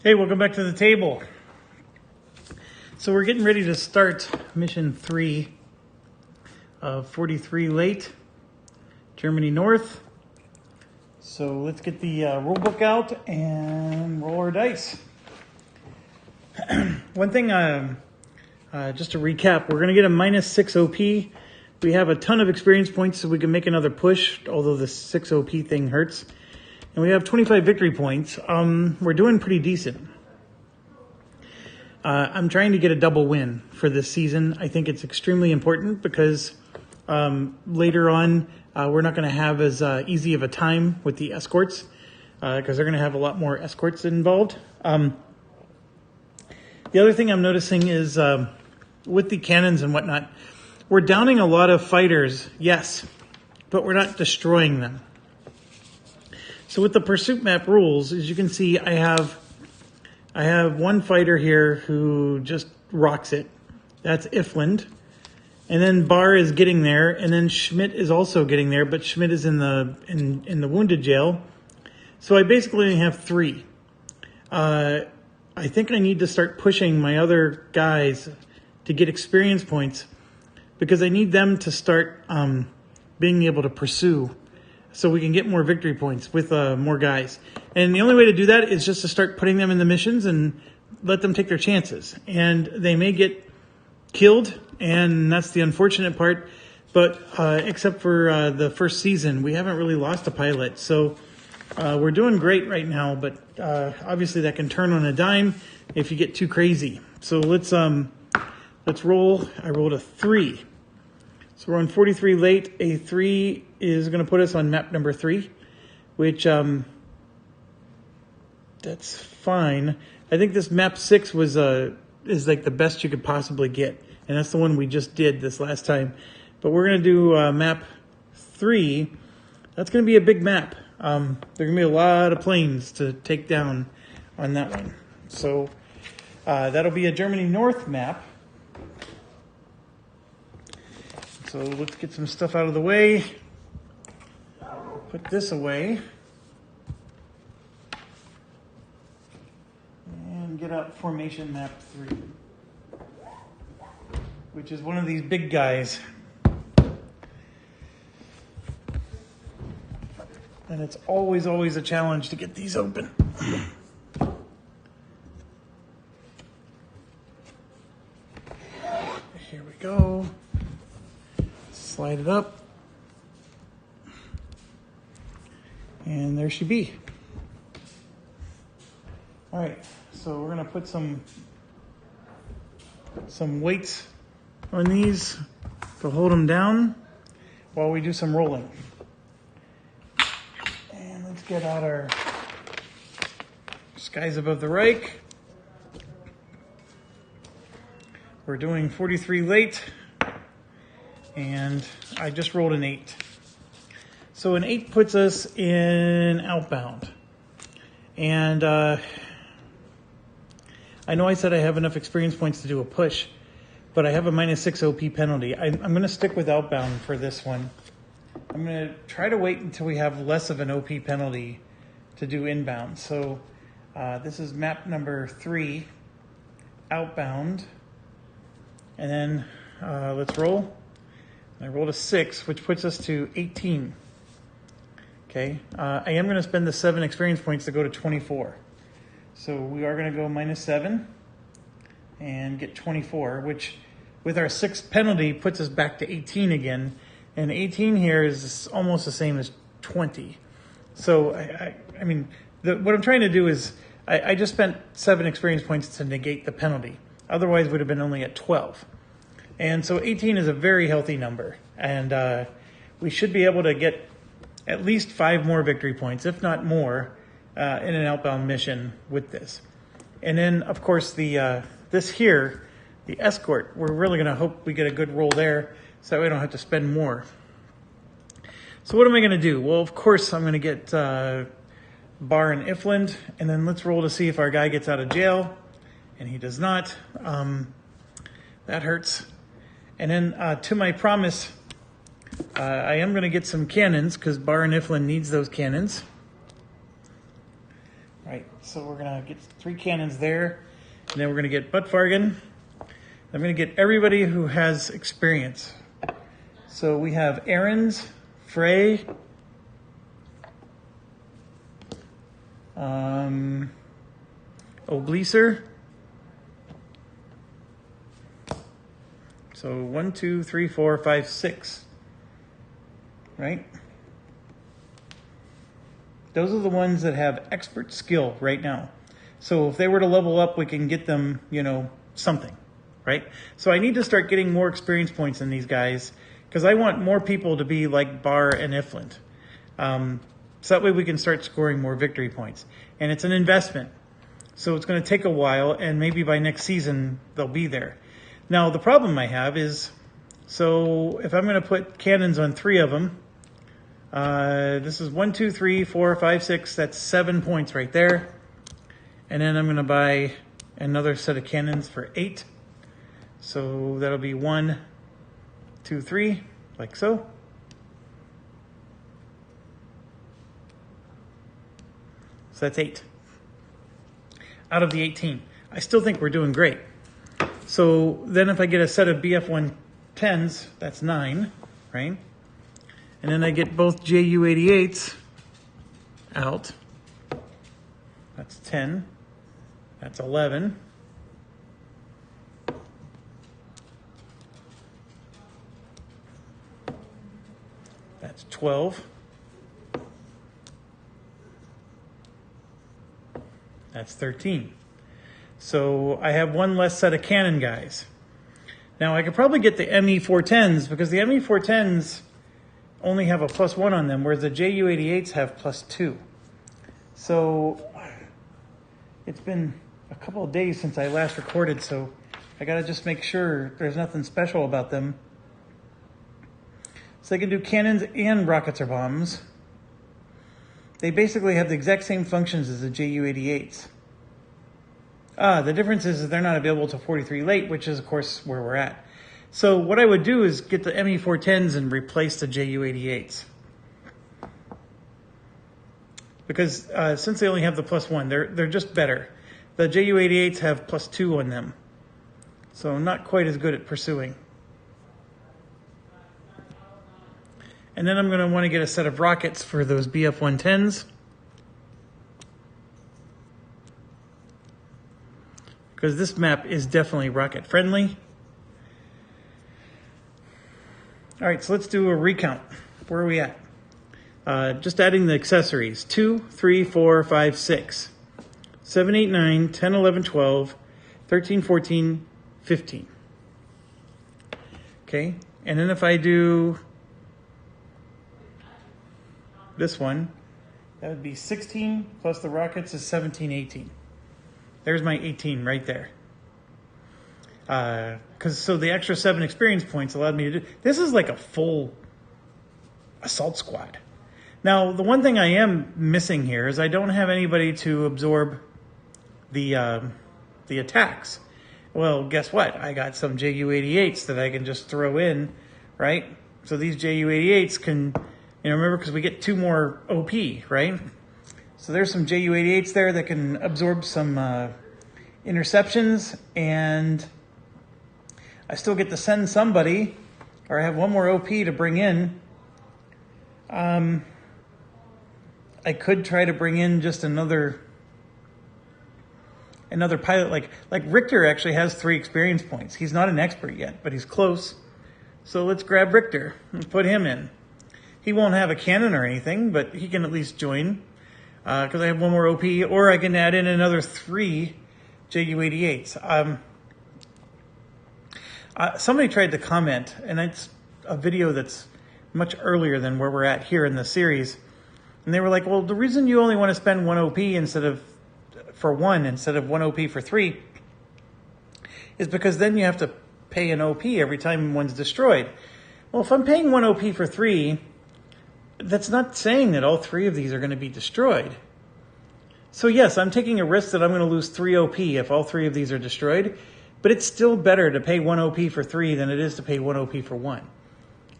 Hey, welcome back to the table. So we're getting ready to start mission 3 of 43 late, Germany North. So let's get the rule book out and roll our dice. One thing, just to recap, we're going to get a -6 OP. We have a ton of experience points so we can make another push, although the 6 OP thing hurts. And we have 25 victory points. We're doing pretty decent. I'm trying to get a double win for this season. I think it's extremely important because later on, we're not going to have as easy of a time with the escorts because they're going to have a lot more escorts involved. The other thing I'm noticing is with the cannons and whatnot, we're downing a lot of fighters, yes, but we're not destroying them. So with the pursuit map rules, as you can see, I have one fighter here who just rocks it. That's Ifland. And then Barr is getting there, and then Schmidt is also getting there, but Schmidt is in the wounded jail. So I basically only have 3. I think I need to start pushing my other guys to get experience points because I need them to start being able to pursue so we can get more victory points with more guys. And the only way to do that is just to start putting them in the missions and let them take their chances. And they may get killed, and that's the unfortunate part. But except for the first season, we haven't really lost a pilot. So we're doing great right now, but obviously that can turn on a dime if you get too crazy. So let's roll. I rolled a 3. So we're on 43 late. A 3 is going to put us on map number 3, which that's fine. I think this map 6 was is like the best you could possibly get, and that's the one we just did this last time. But we're going to do map 3. That's going to be a big map. There are going to be a lot of planes to take down on that one. So that'll be a Germany North map. So let's get some stuff out of the way. Put this away. And get out formation map 3. Which is one of these big guys. And it's always a challenge to get these open. Here we go. Slide it up. And there she be. All right, so we're gonna put some weights on these to hold them down while we do some rolling. And let's get out our Skies Above the Reich. We're doing 43 late. And I just rolled an 8. So an 8 puts us in outbound. And I know I said I have enough experience points to do a push, but I have a -6 OP penalty. I'm going to stick with outbound for this one. I'm going to try to wait until we have less of an OP penalty to do inbound. So this is map number 3, outbound. And then let's roll. I rolled a 6, which puts us to 18. Okay, I am going to spend the 7 experience points to go to 24. So we are going to go -7 and get 24, which with our 6 penalty puts us back to 18 again. And 18 here is almost the same as 20. So, I mean, what I'm trying to do is I just spent 7 experience points to negate the penalty. Otherwise, would have been only at 12. And so 18 is a very healthy number. And we should be able to get at least 5 more victory points, if not more, in an outbound mission with this. And then, of course, this here, the escort, we're really going to hope we get a good roll there so that we don't have to spend more. So what am I going to do? Well, of course, I'm going to get Barr and Ifland. And then let's roll to see if our guy gets out of jail. And he does not. That hurts. And then to my promise, I am going to get some cannons because Barr and Ifland needs those cannons. Right, so we're gonna get 3 cannons there, and then we're gonna get Buttfargen. I'm gonna get everybody who has experience. So we have Aaron's, Frey, Obleaser. So 1, 2, 3, 4, 5, 6. Right? Those are the ones that have expert skill right now. So if they were to level up, we can get them, something, right? So I need to start getting more experience points in these guys because I want more people to be like Bar and Ifland. So that way we can start scoring more victory points. And it's an investment. So it's going to take a while, and maybe by next season they'll be there. Now the problem I have is, so if I'm going to put cannons on 3 of them, this is 1, 2, 3, 4, 5, 6. That's 7 points right there. And then I'm going to buy another set of cannons for 8. So that'll be 1, 2, 3, like so. So that's 8 out of the 18. I still think we're doing great. So then if I get a set of BF-110s, that's 9, right? And then I get both JU-88s out. That's 10. That's 11. That's 12. That's 13. So I have one less set of cannon guys. Now I could probably get the ME-410s because the ME-410s only have a +1 on them, whereas the JU-88s have +2. So it's been a couple of days since I last recorded, so I gotta just make sure there's nothing special about them. So they can do cannons and rockets or bombs. They basically have the exact same functions as the JU-88s. The difference is that they're not available to 43 late, which is of course where we're at. So what I would do is get the ME-410s and replace the JU-88s. Because since they only have the +1, they're just better. The JU-88s have +2 on them. So not quite as good at pursuing. And then I'm going to want to get a set of rockets for those BF-110s. Because this map is definitely rocket friendly. All right, so let's do a recount. Where are we at? Just adding the accessories. 2, 3, 4, 5, 6. 7, 8, 9, 10, 11, 12, 13, 14, 15. Okay, and then if I do this one, that would be 16 plus the rockets is 17, 18. There's my 18 right there. So the extra 7 experience points allowed me to do, this is like a full assault squad. Now, the one thing I am missing here is I don't have anybody to absorb the attacks. Well, guess what? I got some JU-88s that I can just throw in, right? So these JU-88s can, remember, because we get 2 more OP, right? So there's some JU-88s there that can absorb some interceptions, and I still get to send somebody, or I have 1 more OP to bring in. I could try to bring in just another pilot. Like Richter actually has 3 experience points. He's not an expert yet, but he's close. So let's grab Richter and put him in. He won't have a cannon or anything, but he can at least join because I have 1 more OP, or I can add in another 3 JU-88s. Somebody tried to comment, and it's a video that's much earlier than where we're at here in the series. And they were like, well, the reason you only want to spend 1 OP for 1 instead of 1 OP for 3 is because then you have to pay an OP every time one's destroyed. Well, if I'm paying 1 OP for 3, that's not saying that all 3 of these are going to be destroyed. So yes, I'm taking a risk that I'm going to lose 3 OP if all 3 of these are destroyed, but it's still better to pay 1 OP for 3 than it is to pay 1 OP for 1.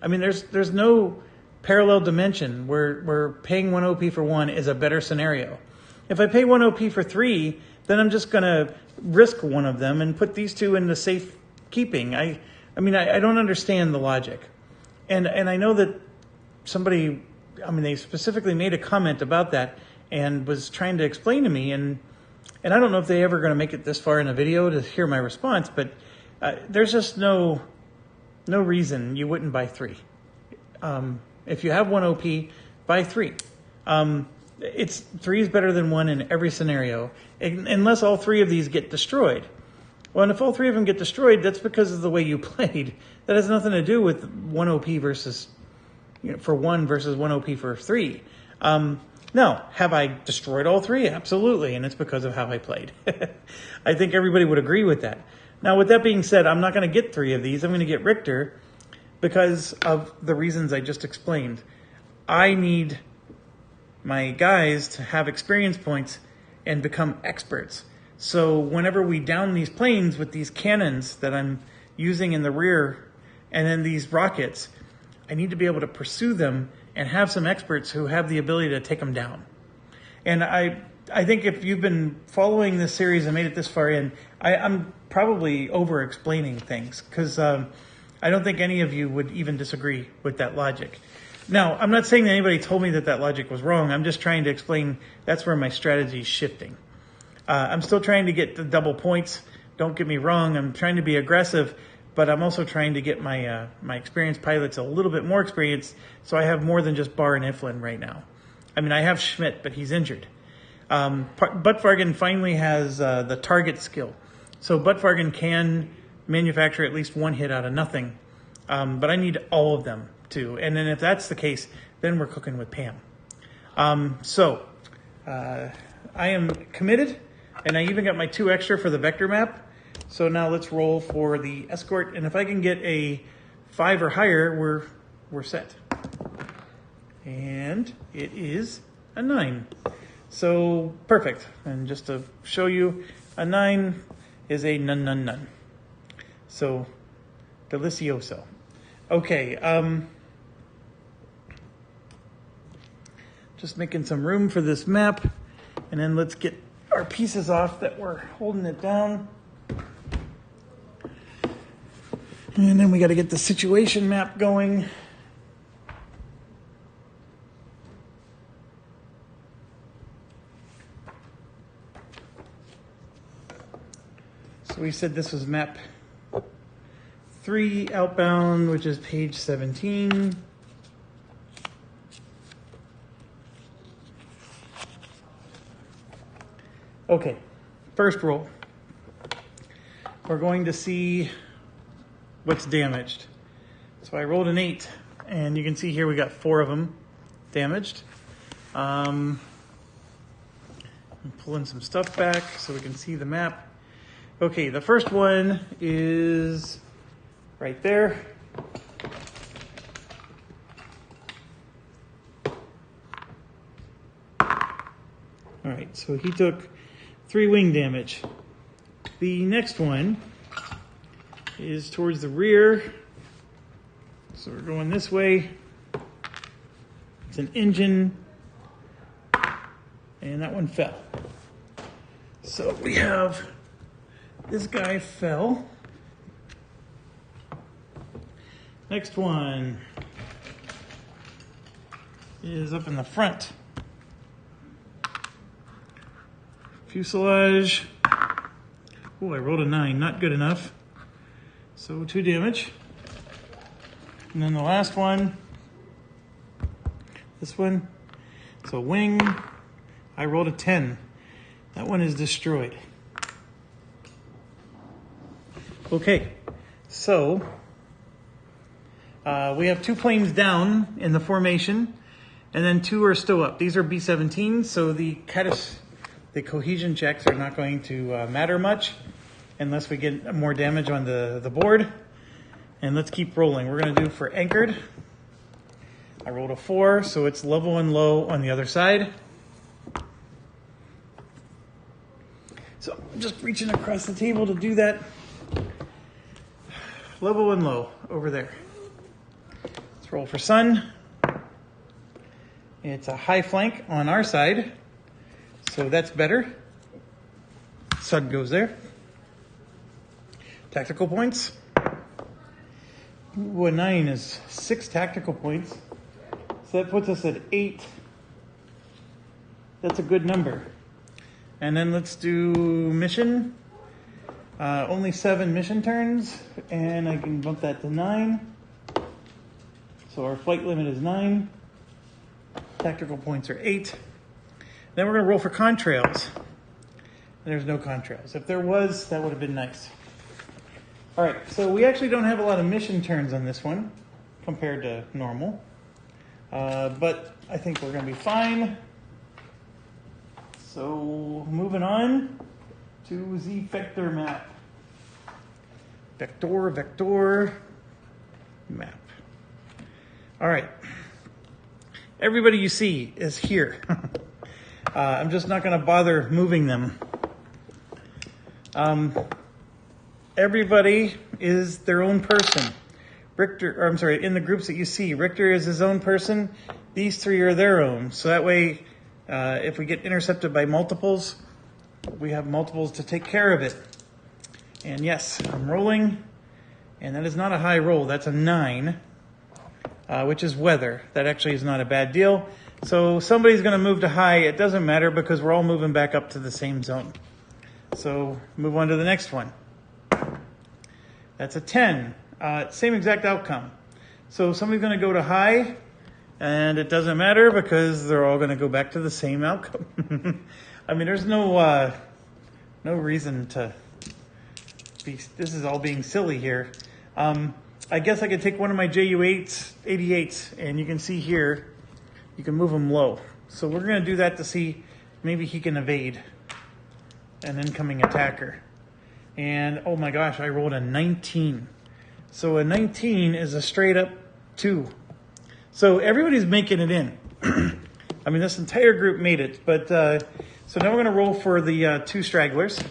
I mean, there's no parallel dimension where paying 1 OP for 1 is a better scenario. If I pay 1 OP for 3, then I'm just going to risk one of them and put these 2 in the safe keeping. I mean, I don't understand the logic. And I know that somebody, I mean, they specifically made a comment about that and was trying to explain to me, and I don't know if they ever going to make it this far in a video to hear my response, but there's just no reason you wouldn't buy 3. If you have 1 OP, buy 3. It's 3 is better than 1 in every scenario, unless all 3 of these get destroyed. Well, and if all 3 of them get destroyed, that's because of the way you played. That has nothing to do with 1 OP versus, for 1 versus 1 OP for 3. Now, have I destroyed all 3? Absolutely, and it's because of how I played. I think everybody would agree with that. Now, with that being said, I'm not going to get 3 of these. I'm going to get Richter because of the reasons I just explained. I need my guys to have experience points and become experts. So whenever we down these planes with these cannons that I'm using in the rear and then these rockets, I need to be able to pursue them and have some experts who have the ability to take them down. And I think if you've been following this series and made it this far in, I'm probably over-explaining things because I don't think any of you would even disagree with that logic. Now, I'm not saying that anybody told me that logic was wrong. I'm just trying to explain that's where my strategy is shifting. I'm still trying to get the double points. Don't get me wrong. I'm trying to be aggressive, but I'm also trying to get my my experienced pilots a little bit more experience, so I have more than just Barr and Iflin right now. I mean, I have Schmidt, but he's injured. Buttvargen finally has the target skill. So Buttvargen can manufacture at least 1 hit out of nothing, but I need all of them too. And then if that's the case, then we're cooking with Pam. I am committed, and I even got my 2 extra for the vector map. So now let's roll for the escort, and if I can get a 5 or higher, we're set. And it is a 9. So perfect. And just to show you, a 9 is a none. So delicioso. Okay. Just making some room for this map, and then let's get our pieces off that were holding it down. And then we got to get the situation map going. So we said this was map 3 outbound, which is page 17. Okay, first roll. We're going to see what's damaged. So I rolled an 8, and you can see here we got 4 of them damaged. I'm pulling some stuff back so we can see the map. Okay, the first one is right there. All right, so he took 3 wing damage. The next one is towards the rear. So we're going this way. It's an engine, and that one fell. So we have this guy fell. Next one is up in the front. Fuselage. Oh, I rolled a 9, not good enough. So 2 damage. And then the last one, this one, so wing, I rolled a 10. That one is destroyed. Okay, so we have 2 planes down in the formation, and then 2 are still up. These are B-17, so the cohesion checks are not going to matter much unless we get more damage on the board. And let's keep rolling. We're going to do for anchored. I rolled a 4, so it's level and low on the other side. So I'm just reaching across the table to do that. Level and low over there. Let's roll for sun. It's a high flank on our side. So that's better. Sud goes there. Tactical points. Ooh, a 9 is 6 tactical points. So that puts us at 8. That's a good number. And then let's do mission. Only 7 mission turns, and I can bump that to 9. So our flight limit is 9. Tactical points are 8. Then we're going to roll for contrails. There's no contrails. If there was, that would have been nice. All right, so we actually don't have a lot of mission turns on this one compared to normal. But I think we're going to be fine. So moving on to the vector map. Vector map. All right. Everybody you see is here. I'm just not going to bother moving them. Everybody is their own person. In the groups that you see, Richter is his own person. These 3 are their own. So that way, if we get intercepted by multiples, we have multiples to take care of it. And yes, I'm rolling, and that is not a high roll. That's a 9, which is weather. That actually is not a bad deal. So somebody's going to move to high. It doesn't matter because we're all moving back up to the same zone. So move on to the next one. That's a 10. Same exact outcome. So somebody's going to go to high, and it doesn't matter because they're all going to go back to the same outcome. I mean, there's no reason to be, this is all being silly here. I guess I could take one of my JU-8s, 88s, and you can see here, you can move them low. So we're going to do that to see maybe he can evade an incoming attacker. And oh my gosh, I rolled a 19. So a 19 is a straight up 2. So everybody's making it in. I mean, this entire group made it. But so now we're going to roll for the 2 stragglers.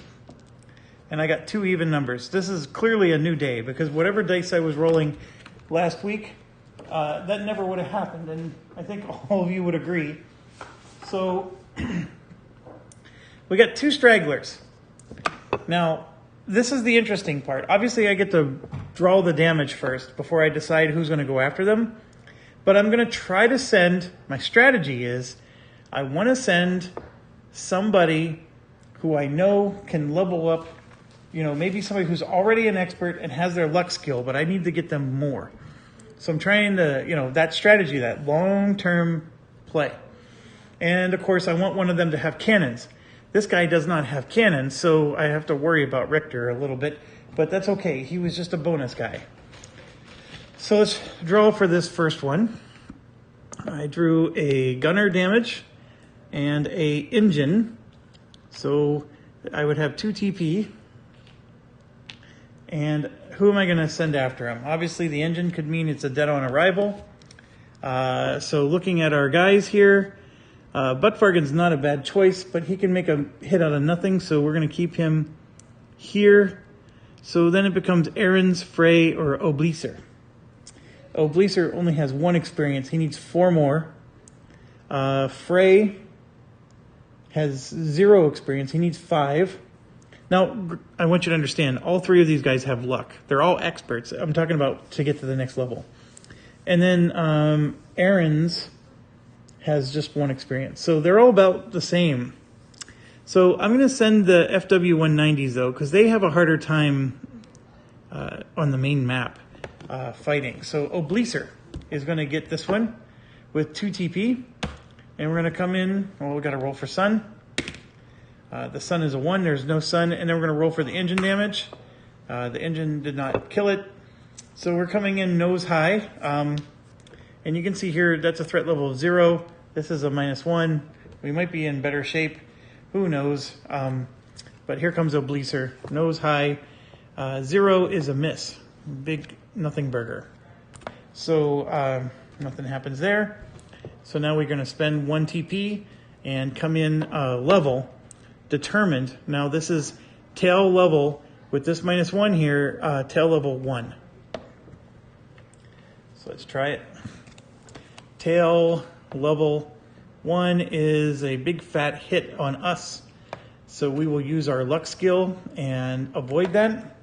And I got 2 even numbers. This is clearly a new day because whatever dice I was rolling last week, that never would have happened. And I think all of you would agree. So we got 2 stragglers. Now, this is the interesting part. Obviously, I get to draw the damage first before I decide who's going to go after them. But I'm going to try to send, my strategy is, I want to send somebody who I know can level up, maybe somebody who's already an expert and has their luck skill, but I need to get them more. So I'm trying to, that strategy, that long-term play. And, of course, I want one of them to have cannons. This guy does not have cannons, so I have to worry about Richter a little bit, but that's okay. He was just a bonus guy. So let's draw for this first one. I drew a gunner damage and a engine. So I would have 2 TP. And who am I going to send after him? Obviously, the engine could mean it's a dead on arrival. So looking at our guys here, Buttfargan's not a bad choice, but he can make a hit out of nothing, so we're going to keep him here. So then it becomes Aaron's, Frey, or Obleaser. Obleaser only has 1 experience. He needs 4 more. Frey has 0 experience. He needs 5. Now, I want you to understand, all 3 of these guys have luck. They're all experts. I'm talking about to get to the next level. And then Aaron's has just 1 experience. So they're all about the same. So I'm going to send the FW-190s, though, because they have a harder time on the main map fighting. So Obleaser is going to get this one with 2 TP. And we're going to come in. Well, we got to roll for sun. The sun is a 1. There's no sun. And then we're going to roll for the engine damage. The engine did not kill it. So we're coming in nose high. And you can see here, that's a threat level of 0. This is a -1. We might be in better shape. Who knows? But here comes Obleaser. Nose high. 0 is a miss. Big nothing burger. So nothing happens there. So now we're going to spend 1 TP and come in level. Determined. Now this is tail level. With this -1 here, tail level 1. So let's try it. Tail level One is a big fat hit on us. So we will use our luck skill and avoid that.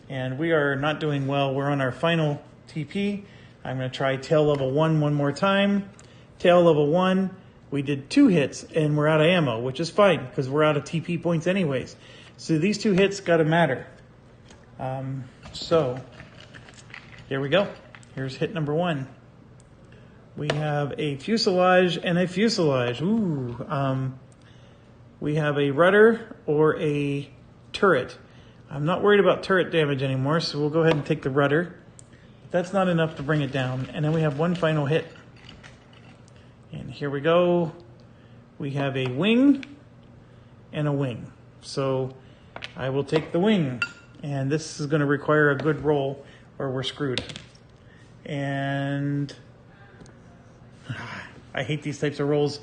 And we are not doing well. We're on our final TP. I'm going to try tail level 1 one more time. Tail level 1, we did 2 hits and we're out of ammo, which is fine because we're out of TP points anyways. So these 2 hits got to matter. So here we go. Here's hit number 1. We have a fuselage and a fuselage. Ooh. We have a rudder or a turret. I'm not worried about turret damage anymore, so we'll go ahead and take the rudder. That's not enough to bring it down. And then we have one final hit. And here we go. We have a wing and a wing. So I will take the wing. And this is going to require a good roll or we're screwed. And I hate these types of rolls.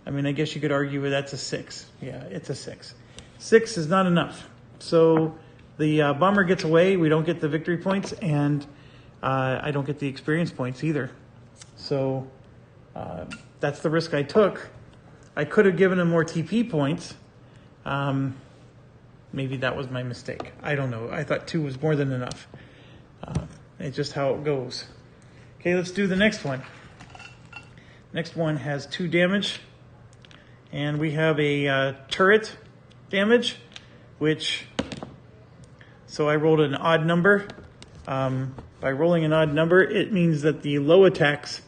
I mean, I guess you could argue that's a 6. Yeah, it's a 6. 6 is not enough. So the bomber gets away. We don't get the victory points, and I don't get the experience points either. So that's the risk I took. I could have given him more TP points. Maybe that was my mistake. I don't know. I thought 2 was more than enough. It's just how it goes. Okay, let's do the next one. Next one has 2 damage. And we have a turret damage, which, so I rolled an odd number. By rolling an odd number, it means that the low attacks,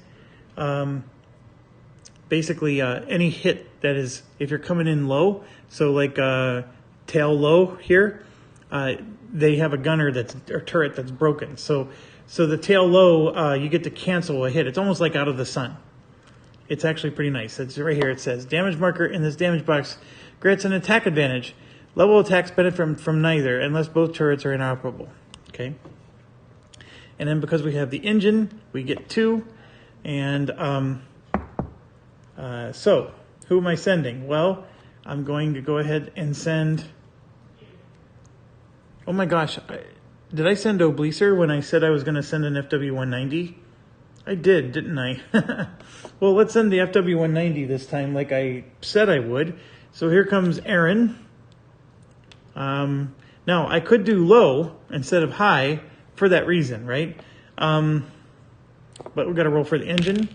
basically any hit that is, if you're coming in low, so like tail low here, they have a gunner or turret that's broken. So the tail low, you get to cancel a hit. It's almost like Out of the Sun. It's actually pretty nice. It's right here. It says damage marker in this damage box grants an attack advantage. Level attacks benefit from neither unless both turrets are inoperable. Okay. And then because we have the engine, we get 2. And so who am I sending? Well, I'm going to go ahead and send. Oh my gosh. Did I send Obleaser when I said I was going to send an FW-190? I did, didn't I? Well, let's send the FW-190 this time like I said I would. So here comes Aaron. Now, I could do low instead of high for that reason, right? But we've got to roll for the engine.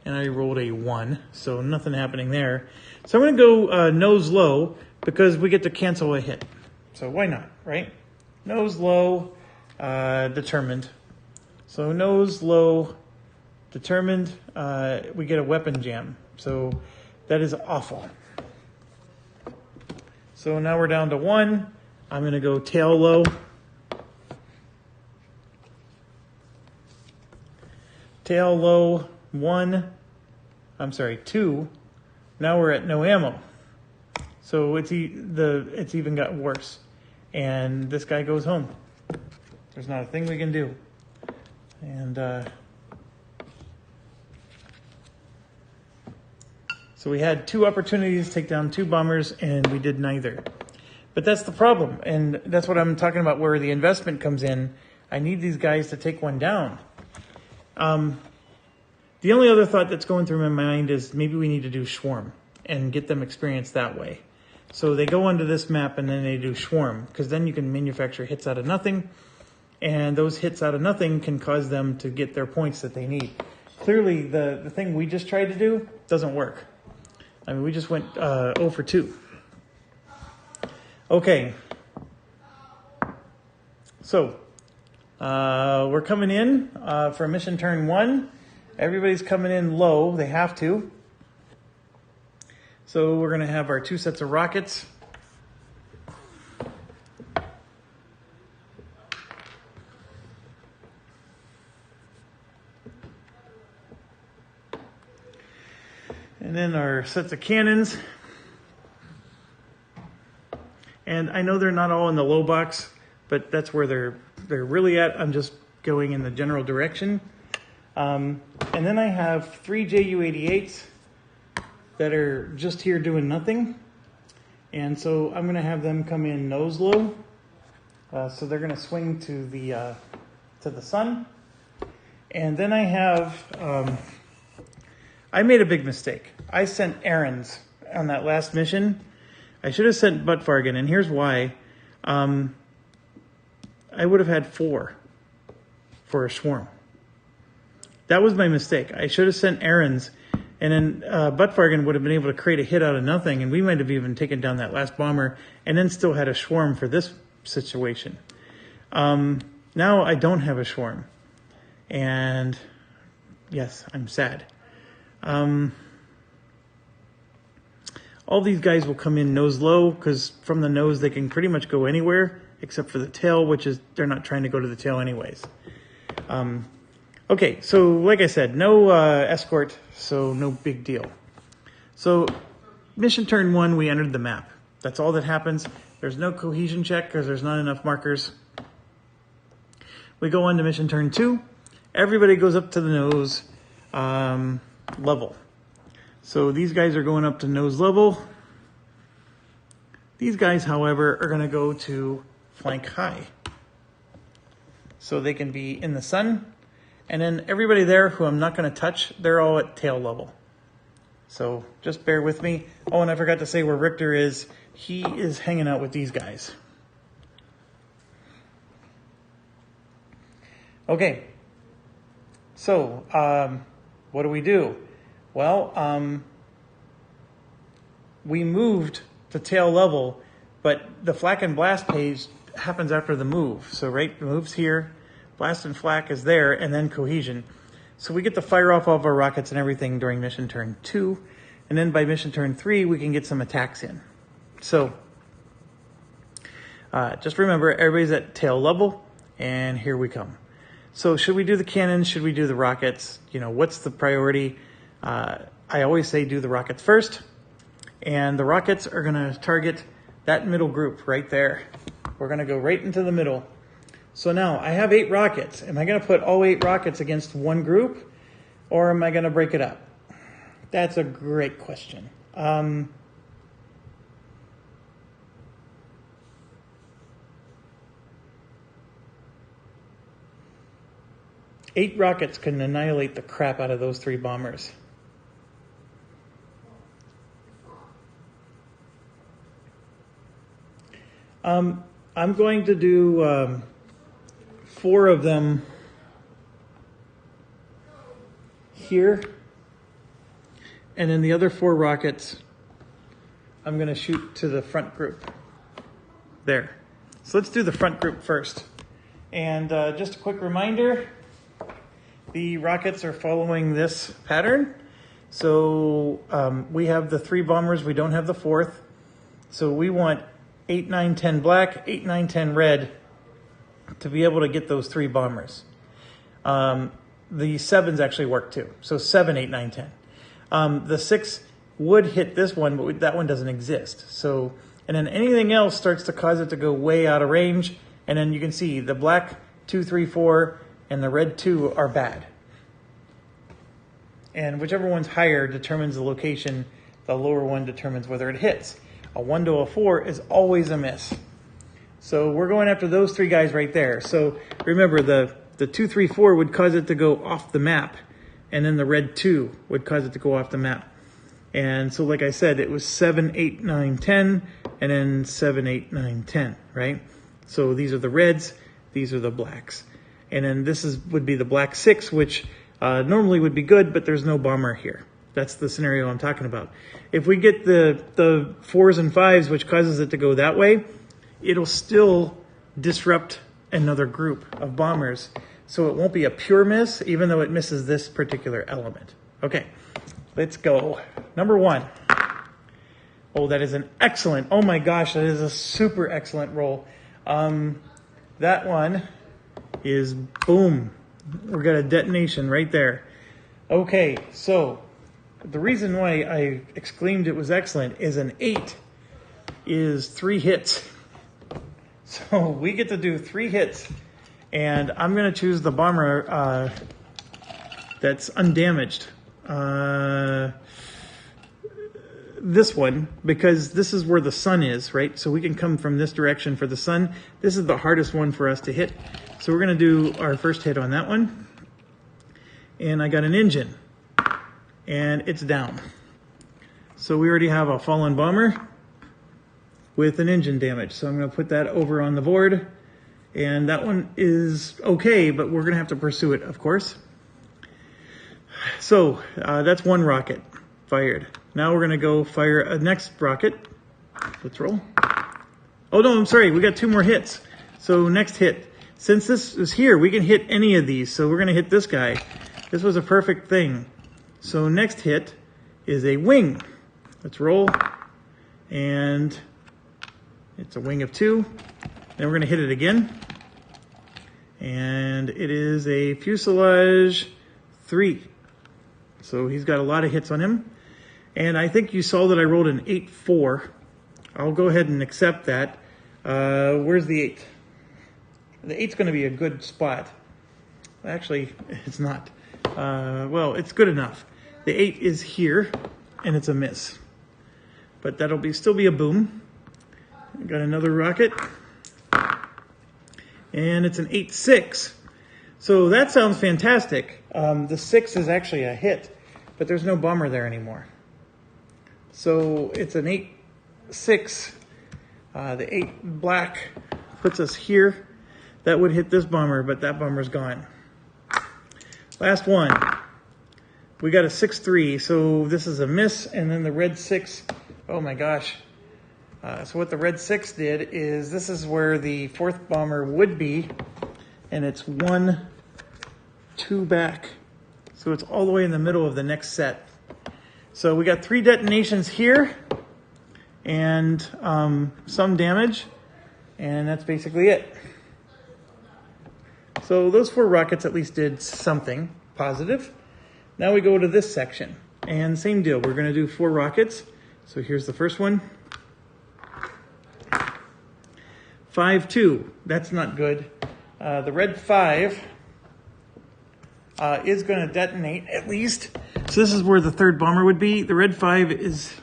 And I rolled a 1, so nothing happening there. So I'm going to go nose low because we get to cancel a hit. So why not, right? Nose low, determined. So nose low, determined, we get a weapon jam. So that is awful. So now we're down to 1. I'm going to go tail low. Tail low, 1. I'm sorry, 2. Now we're at no ammo. So it's even got worse. And this guy goes home. There's not a thing we can do. And so we had 2 opportunities to take down 2 bombers, and we did neither. But that's the problem, and that's what I'm talking about where the investment comes in. I need these guys to take one down. The only other thought that's going through my mind is maybe we need to do Swarm and get them experience that way. So they go onto this map and then they do Swarm, because then you can manufacture hits out of nothing, and those hits out of nothing can cause them to get their points that they need. Clearly, the thing we just tried to do doesn't work. I mean, we just went 0 for 2. Okay. So, we're coming in for mission turn 1. Everybody's coming in low. They have to. So we're going to have our 2 sets of rockets. And then our sets of cannons. And I know they're not all in the low box, but that's where they're really at. I'm just going in the general direction. And then I have 3 Ju-88s that are just here doing nothing. And so I'm going to have them come in nose low. So they're going to swing to the sun. And then I have I made a big mistake. I sent errands on that last mission. I should have sent Buttfargen, and here's why. I would have had 4 for a swarm. That was my mistake. I should have sent errands, and then Buttfargen would have been able to create a hit out of nothing, and we might have even taken down that last bomber, and then still had a swarm for this situation. Now I don't have a swarm, and yes, I'm sad. All these guys will come in nose low, because from the nose they can pretty much go anywhere except for the tail, which is they're not trying to go to the tail anyways. Okay, so like I said, no escort, so no big deal. So mission turn 1, we entered the map. That's all that happens. There's no cohesion check because there's not enough markers. We go on to mission turn 2. Everybody goes up to the nose level. So these guys are going up to nose level. These guys, however, are going to go to flank high. So they can be in the sun. And then everybody there who I'm not going to touch, they're all at tail level. So just bear with me. Oh, and I forgot to say where Richter is. He is hanging out with these guys. Okay. So, what do? Well, we moved to tail level, but the flak and blast page happens after the move. So right, the move's here, blast and flak is there, and then cohesion. So we get to fire off all of our rockets and everything during mission turn 2, and then by mission turn 3, we can get some attacks in. So just remember, everybody's at tail level, and here we come. So should we do the cannons? Should we do the rockets? You know, what's the priority? I always say do the rockets first. And the rockets are going to target that middle group right there. We're going to go right into the middle. So now I have 8 rockets. Am I going to put all 8 rockets against one group? Or am I going to break it up? That's a great question. 8 rockets can annihilate the crap out of those 3 bombers. I'm going to do 4 of them here. And then the other 4 rockets, I'm going to shoot to the front group. There. So let's do the front group first. And just a quick reminder, the rockets are following this pattern. So we have the 3 bombers, we don't have the 4th. So we want 8, 9, 10 black, 8, 9, 10 red to be able to get those 3 bombers. The 7s actually work too. So 7, 8, 9, 10. The 6 would hit this one, but that one doesn't exist. So, and then anything else starts to cause it to go way out of range. And then you can see the black 2, 3, 4 and the red 2 are bad. And whichever one's higher determines the location. The lower one determines whether it hits. A 1 to a 4 is always a miss. So we're going after those 3 guys right there. So remember, the 2, 3, 4 would cause it to go off the map. And then the red 2 would cause it to go off the map. And so like I said, it was 7, 8, 9, 10, and then 7, 8, 9, 10, right? So these are the reds, these are the blacks. And then this would be the black 6, which normally would be good, but there's no bomber here. That's the scenario I'm talking about. If we get the 4s and 5s, which causes it to go that way, it'll still disrupt another group of bombers. So it won't be a pure miss, even though it misses this particular element. Okay, let's go. Number 1. Oh, that is an excellent, oh my gosh, that is a super excellent roll. That one is boom. We got a detonation right there. Okay, so the reason why I exclaimed it was excellent is an 8 is 3 hits. So we get to do 3 hits, and I'm going to choose the bomber that's undamaged. This one, because this is where the sun is, right? So we can come from this direction for the sun. This is the hardest one for us to hit. So we're going to do our first hit on that one. And I got an engine. and it's down. So we already have a fallen bomber with an engine damage. So I'm going to put that over on the board. And that one is okay, but we're going to have to pursue it, of course. So that's one rocket fired. Now we're going to go fire a next rocket. Let's roll. Oh, no, I'm sorry. We got 2 more hits. So next hit. Since this is here, we can hit any of these. So we're going to hit this guy. This was a perfect thing. So next hit is a wing. Let's roll. And it's a wing of 2. Then we're going to hit it again. And it is a fuselage 3. So he's got a lot of hits on him. And I think you saw that I rolled an 8-4. I'll go ahead and accept that. Where's the 8? The 8's going to be a good spot. Actually, it's not. Well, it's good enough. The 8 is here, and it's a miss. But that'll still be a boom. Got another rocket. And it's an 8-6. So that sounds fantastic. The 6 is actually a hit, but there's no bomber there anymore. So it's an 8-6. The 8 black puts us here. That would hit this bomber, but that bomber's gone. Last one. We got a 6-3, so this is a miss, and then the red 6, oh my gosh. So what the red 6 did is this is where the 4th bomber would be, and it's 1, 2 back. So it's all the way in the middle of the next set. So we got 3 detonations here, and some damage, and that's basically it. So those 4 rockets at least did something positive. Now we go to this section, and same deal. We're going to do 4 rockets. So here's the first one. 5-2. That's not good. The red 5 is going to detonate at least. So this is where the 3rd bomber would be. The red 5 is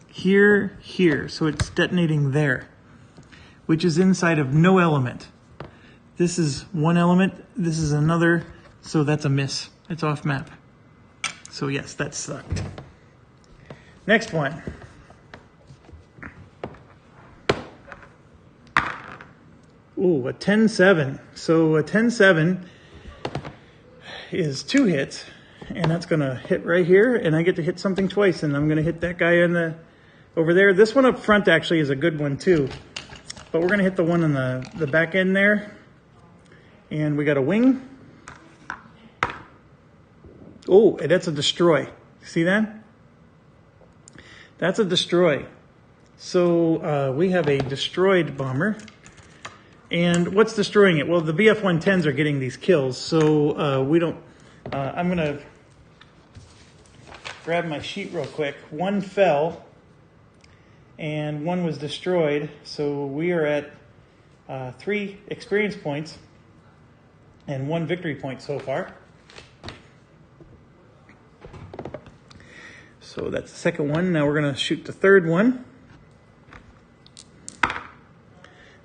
here. So it's detonating there, which is inside of no element. This is one element. This is another. So that's a miss. It's off map. So yes, that sucked. Next one. Ooh, a 10-7. So a 10-7 is 2 hits, and that's going to hit right here, and I get to hit something twice, and I'm going to hit that guy over there. This one up front actually is a good one too, but we're going to hit the one on the back end there, and we got a wing. Oh, and that's a destroy. See that? That's a destroy. So we have a destroyed bomber. And what's destroying it? Well, the BF-110s are getting these kills, so we don't... I'm going to grab my sheet real quick. 1 fell, and 1 was destroyed, so we are at 3 experience points and 1 victory point so far. So that's the second one. Now we're going to shoot the 3rd one.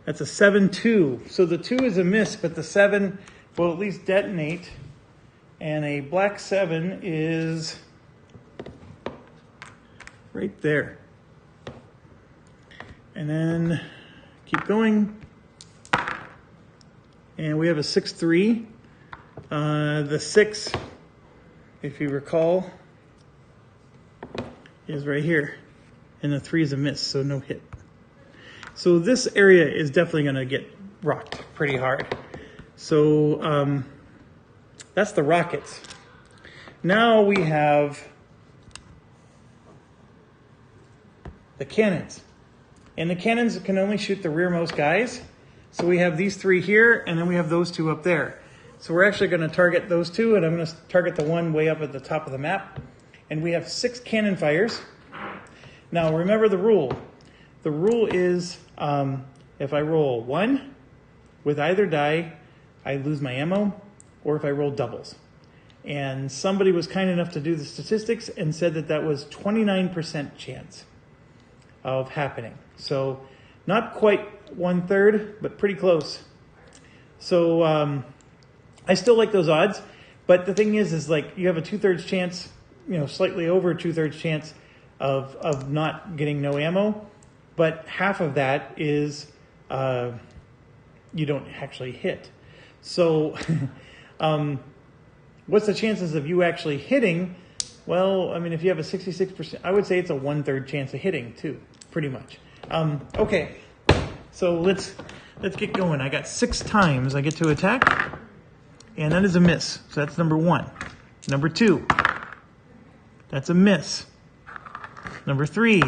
That's a 7-2. So the 2 is a miss, but the 7 will at least detonate. And a black 7 is right there. And then keep going. And we have a 6-3. The 6, if you recall, is right here. And the 3 is a miss, so no hit. So this area is definitely going to get rocked pretty hard. So that's the rockets. Now we have the cannons. And the cannons can only shoot the rearmost guys. So we have these 3 here, and then we have those 2 up there. So we're actually going to target those 2, and I'm going to target the one way up at the top of the map. And we have 6 cannon fires. Now remember the rule. The rule is if I roll 1 with either die, I lose my ammo, or if I roll doubles. And somebody was kind enough to do the statistics and said that that was 29% chance of happening. So not quite 1/3, but pretty close. So I still like those odds, but the thing is like you have a 2/3 chance slightly over 2/3 chance of not getting no ammo, but half of that is you don't actually hit. So what's the chances of you actually hitting? Well, I mean, if you have a 66%, I would say it's a 1/3 chance of hitting too, pretty much. Okay, so let's get going. I got 6 times I get to attack, and that is a miss. So that's number 1. Number 2, that's a miss. Number 3,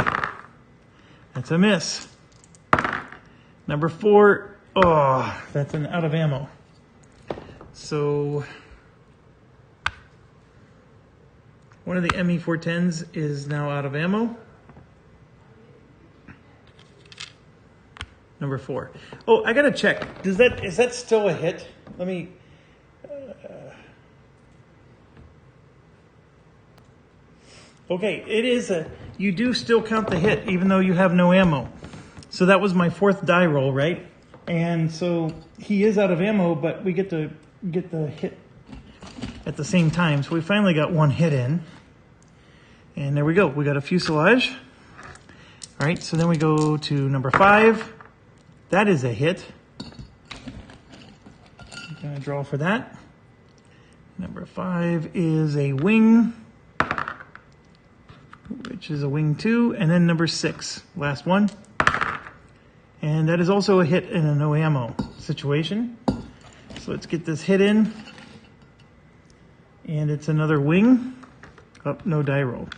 that's a miss. Number 4, oh, that's an out of ammo. So one of the ME410s is now out of ammo. Number 4. Oh, I gotta check. Is that still a hit? Let me. Okay, it is a. You do still count the hit even though you have no ammo. So that was my 4th die roll, right? And so he is out of ammo, but we get to get the hit at the same time. So we finally got 1 hit in. And there we go. We got a fuselage. All right, so then we go to number 5. That is a hit. I'm going to draw for that. Number 5 is a wing, which is a wing 2. And then number 6, last one. And that is also a hit in a no ammo situation. So let's get this hit in. And it's another wing. Oh, no die roll.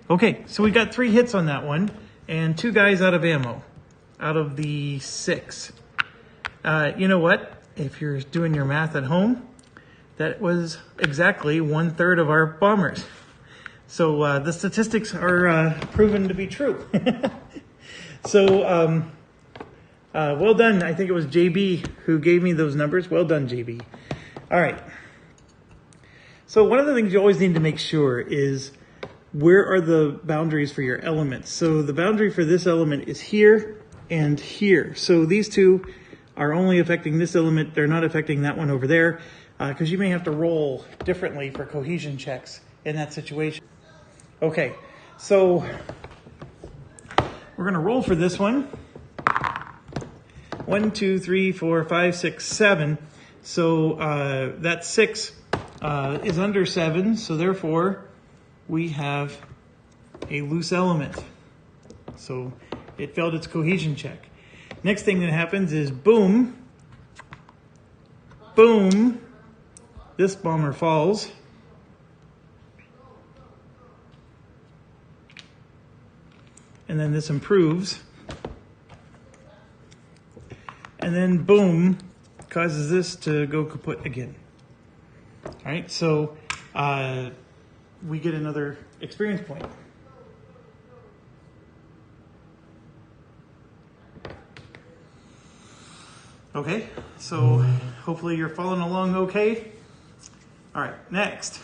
Okay, so we got 3 hits on that one and 2 guys out of ammo out of the 6. You know what? If you're doing your math at home, that was exactly 1/3 of our bombers. So the statistics are proven to be true. So well done. I think it was JB who gave me those numbers. Well done, JB. All right. So one of the things you always need to make sure is where are the boundaries for your elements. So the boundary for this element is here and here. So these two are only affecting this element. They're not affecting that one over there because you may have to roll differently for cohesion checks in that situation. Okay, so we're going to roll for this one. 1, 2, 3, 4, 5, 6, 7. So that 6 is under 7. So therefore, we have a loose element. So it failed its cohesion check. Next thing that happens is boom, boom, this bomber falls. And then this improves. And then boom, causes this to go kaput again. All right, so we get another experience point. Okay, so hopefully you're following along okay. All right, next.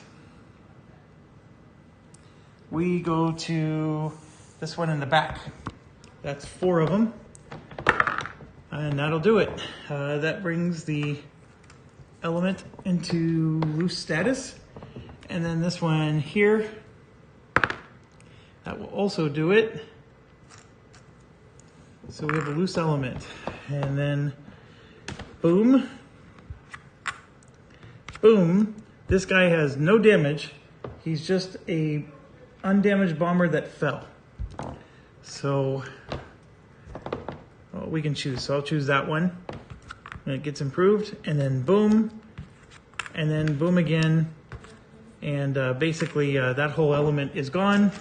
We go to this one in the back. That's 4 of them. And that'll do it. That brings the element into loose status. And then this one here, that will also do it. So we have a loose element. And then boom, boom. This guy has no damage. He's just a undamaged bomber that fell. So we can choose. So I'll choose that one. And it gets improved. And then boom. And then boom again. And basically that whole element is gone.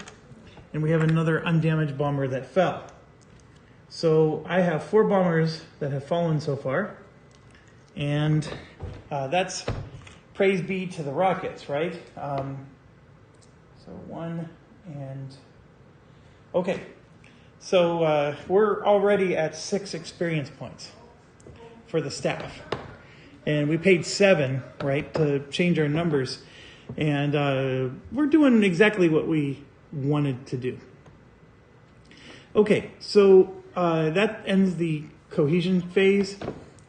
And we have another undamaged bomber that fell. So I have 4 bombers that have fallen so far. And that's praise be to the rockets, right? So 1 and... Okay. So we're already at 6 experience points for the staff. And we paid 7, right, to change our numbers. And we're doing exactly what we wanted to do. Okay, so that ends the cohesion phase.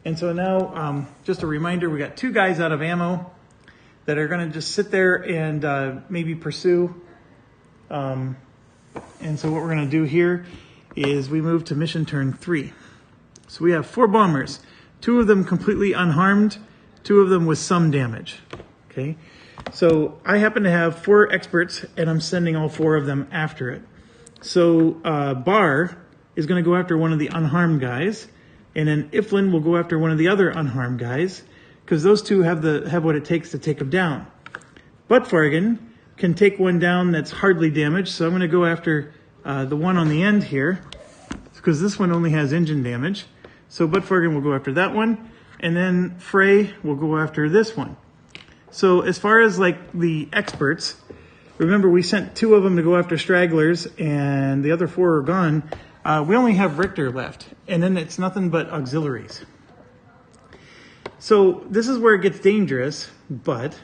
And so now, just a reminder, we got 2 guys out of ammo. that are going to just sit there and maybe pursue. And so what we're going to do here is we move to mission turn 3. So we have 4 bombers, 2 of them completely unharmed, 2 of them with some damage. Okay, so I happen to have 4 experts, and I'm sending all 4 of them after it. So Bar is going to go after one of the unharmed guys, and then Iflin will go after one of the other unharmed guys, because those 2 have what it takes to take them down. Buttfargen can take one down that's hardly damaged, so I'm going to go after the one on the end here, because this one only has engine damage. So Buttfargen will go after that one, and then Frey will go after this one. So as far as like the experts, remember we sent 2 of them to go after stragglers, and the other 4 are gone. We only have Richter left, and then it's nothing but auxiliaries. So this is where it gets dangerous, but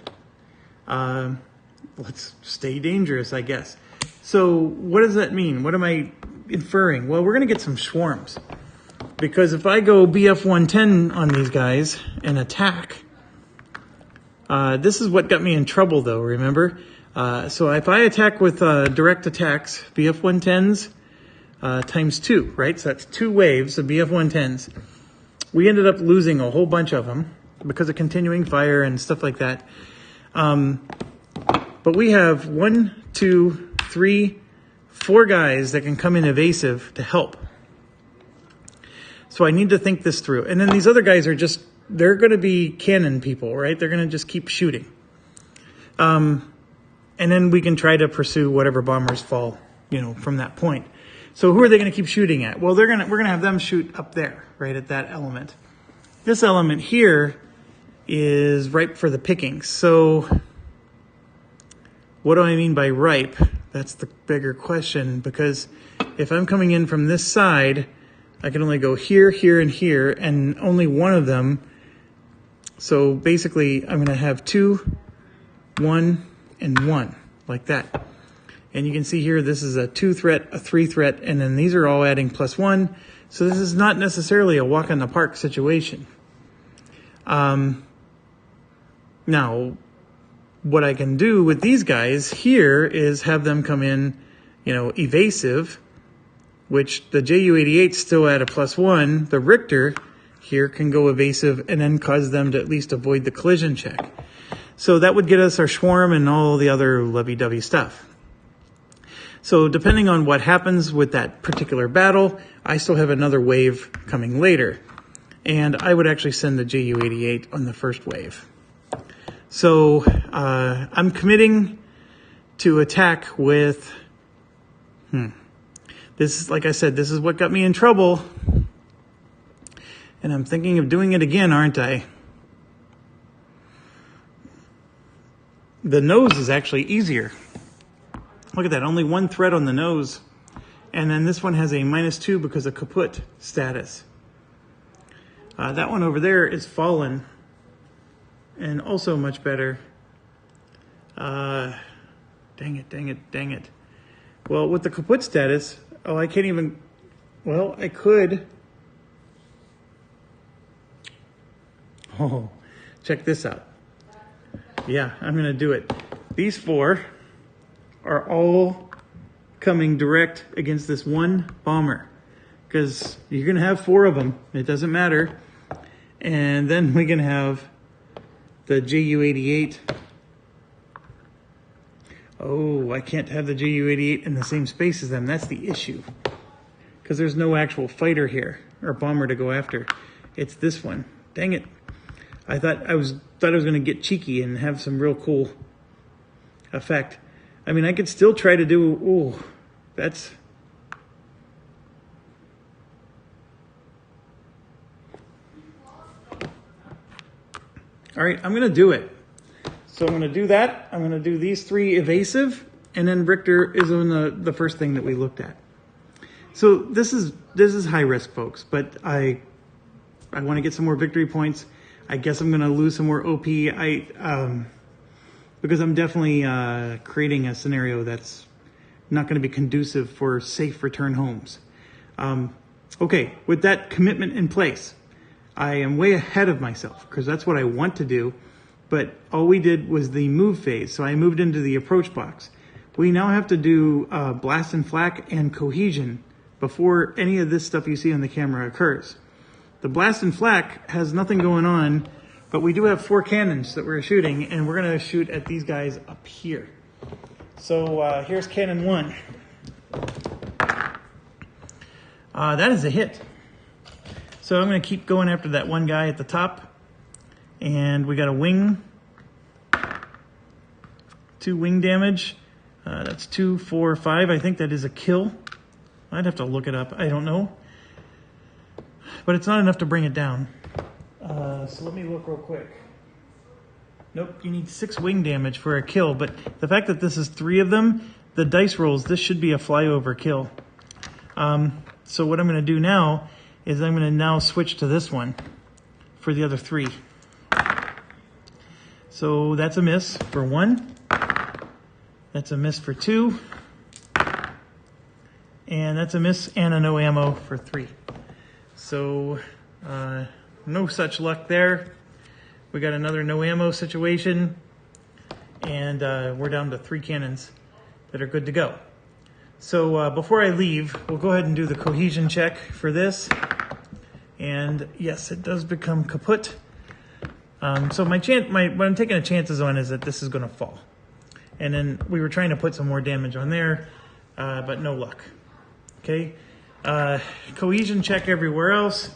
let's stay dangerous, I guess. So what does that mean? What am I inferring? Well, we're going to get some swarms, because if I go BF 110 on these guys and attack, this is what got me in trouble though, remember? So if I attack with direct attacks, BF 110s times 2, right? So that's 2 waves of BF 110s. We ended up losing a whole bunch of them because of continuing fire and stuff like that. But we have 1, 2, 3, 4 guys that can come in evasive to help. So I need to think this through. And then these other guys are just, they're going to be cannon people, right? They're going to just keep shooting. And then we can try to pursue whatever bombers fall, from that point. So who are they going to keep shooting at? Well, we're going to have them shoot up there, right at that element. This element here is ripe for the picking. So what do I mean by ripe? That's the bigger question, because if I'm coming in from this side, I can only go here, here, and here, and only one of them. So basically, I'm going to have 2, 1, and 1, like that. And you can see here, this is a 2 threat, a 3 threat, and then these are all adding +1. So this is not necessarily a walk in the park situation. Now, what I can do with these guys here is have them come in, evasive, which the Ju-88 still at a +1. The Richter here can go evasive and then cause them to at least avoid the collision check. So that would get us our swarm and all the other lovey-dovey stuff. So depending on what happens with that particular battle, I still have another wave coming later. And I would actually send the Ju-88 on the first wave. So I'm committing to attack with, this is, like I said, this is what got me in trouble. And I'm thinking of doing it again, aren't I? The nose is actually easier. Look at that, only 1 threat on the nose. And then this one has a -2 because of kaput status. That one over there is fallen and also much better. Dang it. Well, with the kaput status, I can't even, well, I could. Oh, check this out. Yeah, I'm going to do it. These 4 are all coming direct against this one bomber, because you're going to have 4 of them. It doesn't matter. And then we can have the Ju-88. Oh, I can't have the Ju-88 in the same space as them. That's the issue, because there's no actual fighter here or bomber to go after. It's this one. Dang it. I thought I was going to get cheeky and have some real cool effect. I mean, I could still try to do, ooh, that's, all right, I'm going to do it. So I'm going to do that. I'm going to do these 3 evasive, and then Richter is on the first thing that we looked at. So this is high risk, folks, but I want to get some more victory points. I guess I'm going to lose some more OP. Because I'm definitely creating a scenario that's not going to be conducive for safe return homes. Okay, with that commitment in place, I am way ahead of myself, because that's what I want to do. but all we did was the move phase. So I moved into the approach box. We now have to do blast and flak and cohesion before any of this stuff you see on the camera occurs. The blast and flak has nothing going on, but we do have 4 cannons that we're shooting, and we're gonna shoot at these guys up here. So here's cannon 1. That is a hit. So I'm gonna keep going after that one guy at the top, and we got a wing, 2 wing damage. That's 2, 4, 5. I think that is a kill. I'd have to look it up. I don't know. But it's not enough to bring it down. So let me look real quick. Nope, you need 6 wing damage for a kill. But the fact that this is 3 of them, the dice rolls, this should be a flyover kill. So what I'm going to do now is I'm going to now switch to this one for the other 3. So that's a miss for 1. That's a miss for 2. And that's a miss and a no ammo for 3. So no such luck there. We got another no ammo situation, and we're down to 3 cannons that are good to go. So before I leave, we'll go ahead and do the cohesion check for this. And yes, it does become kaput. So what I'm taking the chances on is that this is going to fall. And then we were trying to put some more damage on there, but no luck. Okay, cohesion check everywhere else.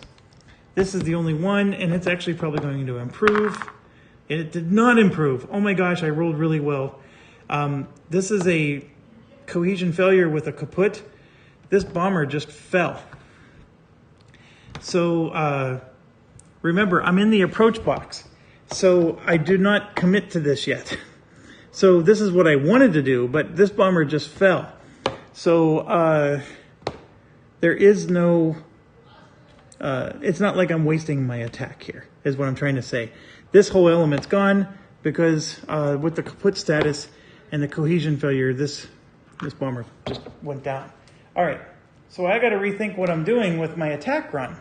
This is the only one, and it's actually probably going to improve. It did not improve. Oh my gosh, I rolled really well. This is a cohesion failure with a kaput. This bomber just fell. So remember, I'm in the approach box, so I do not commit to this yet. So this is what I wanted to do, but this bomber just fell. So there is no, it's not like I'm wasting my attack here, is what I'm trying to say. This whole element's gone because with the kaput status and the cohesion failure, this bomber just went down. All right, so I got to rethink what I'm doing with my attack run.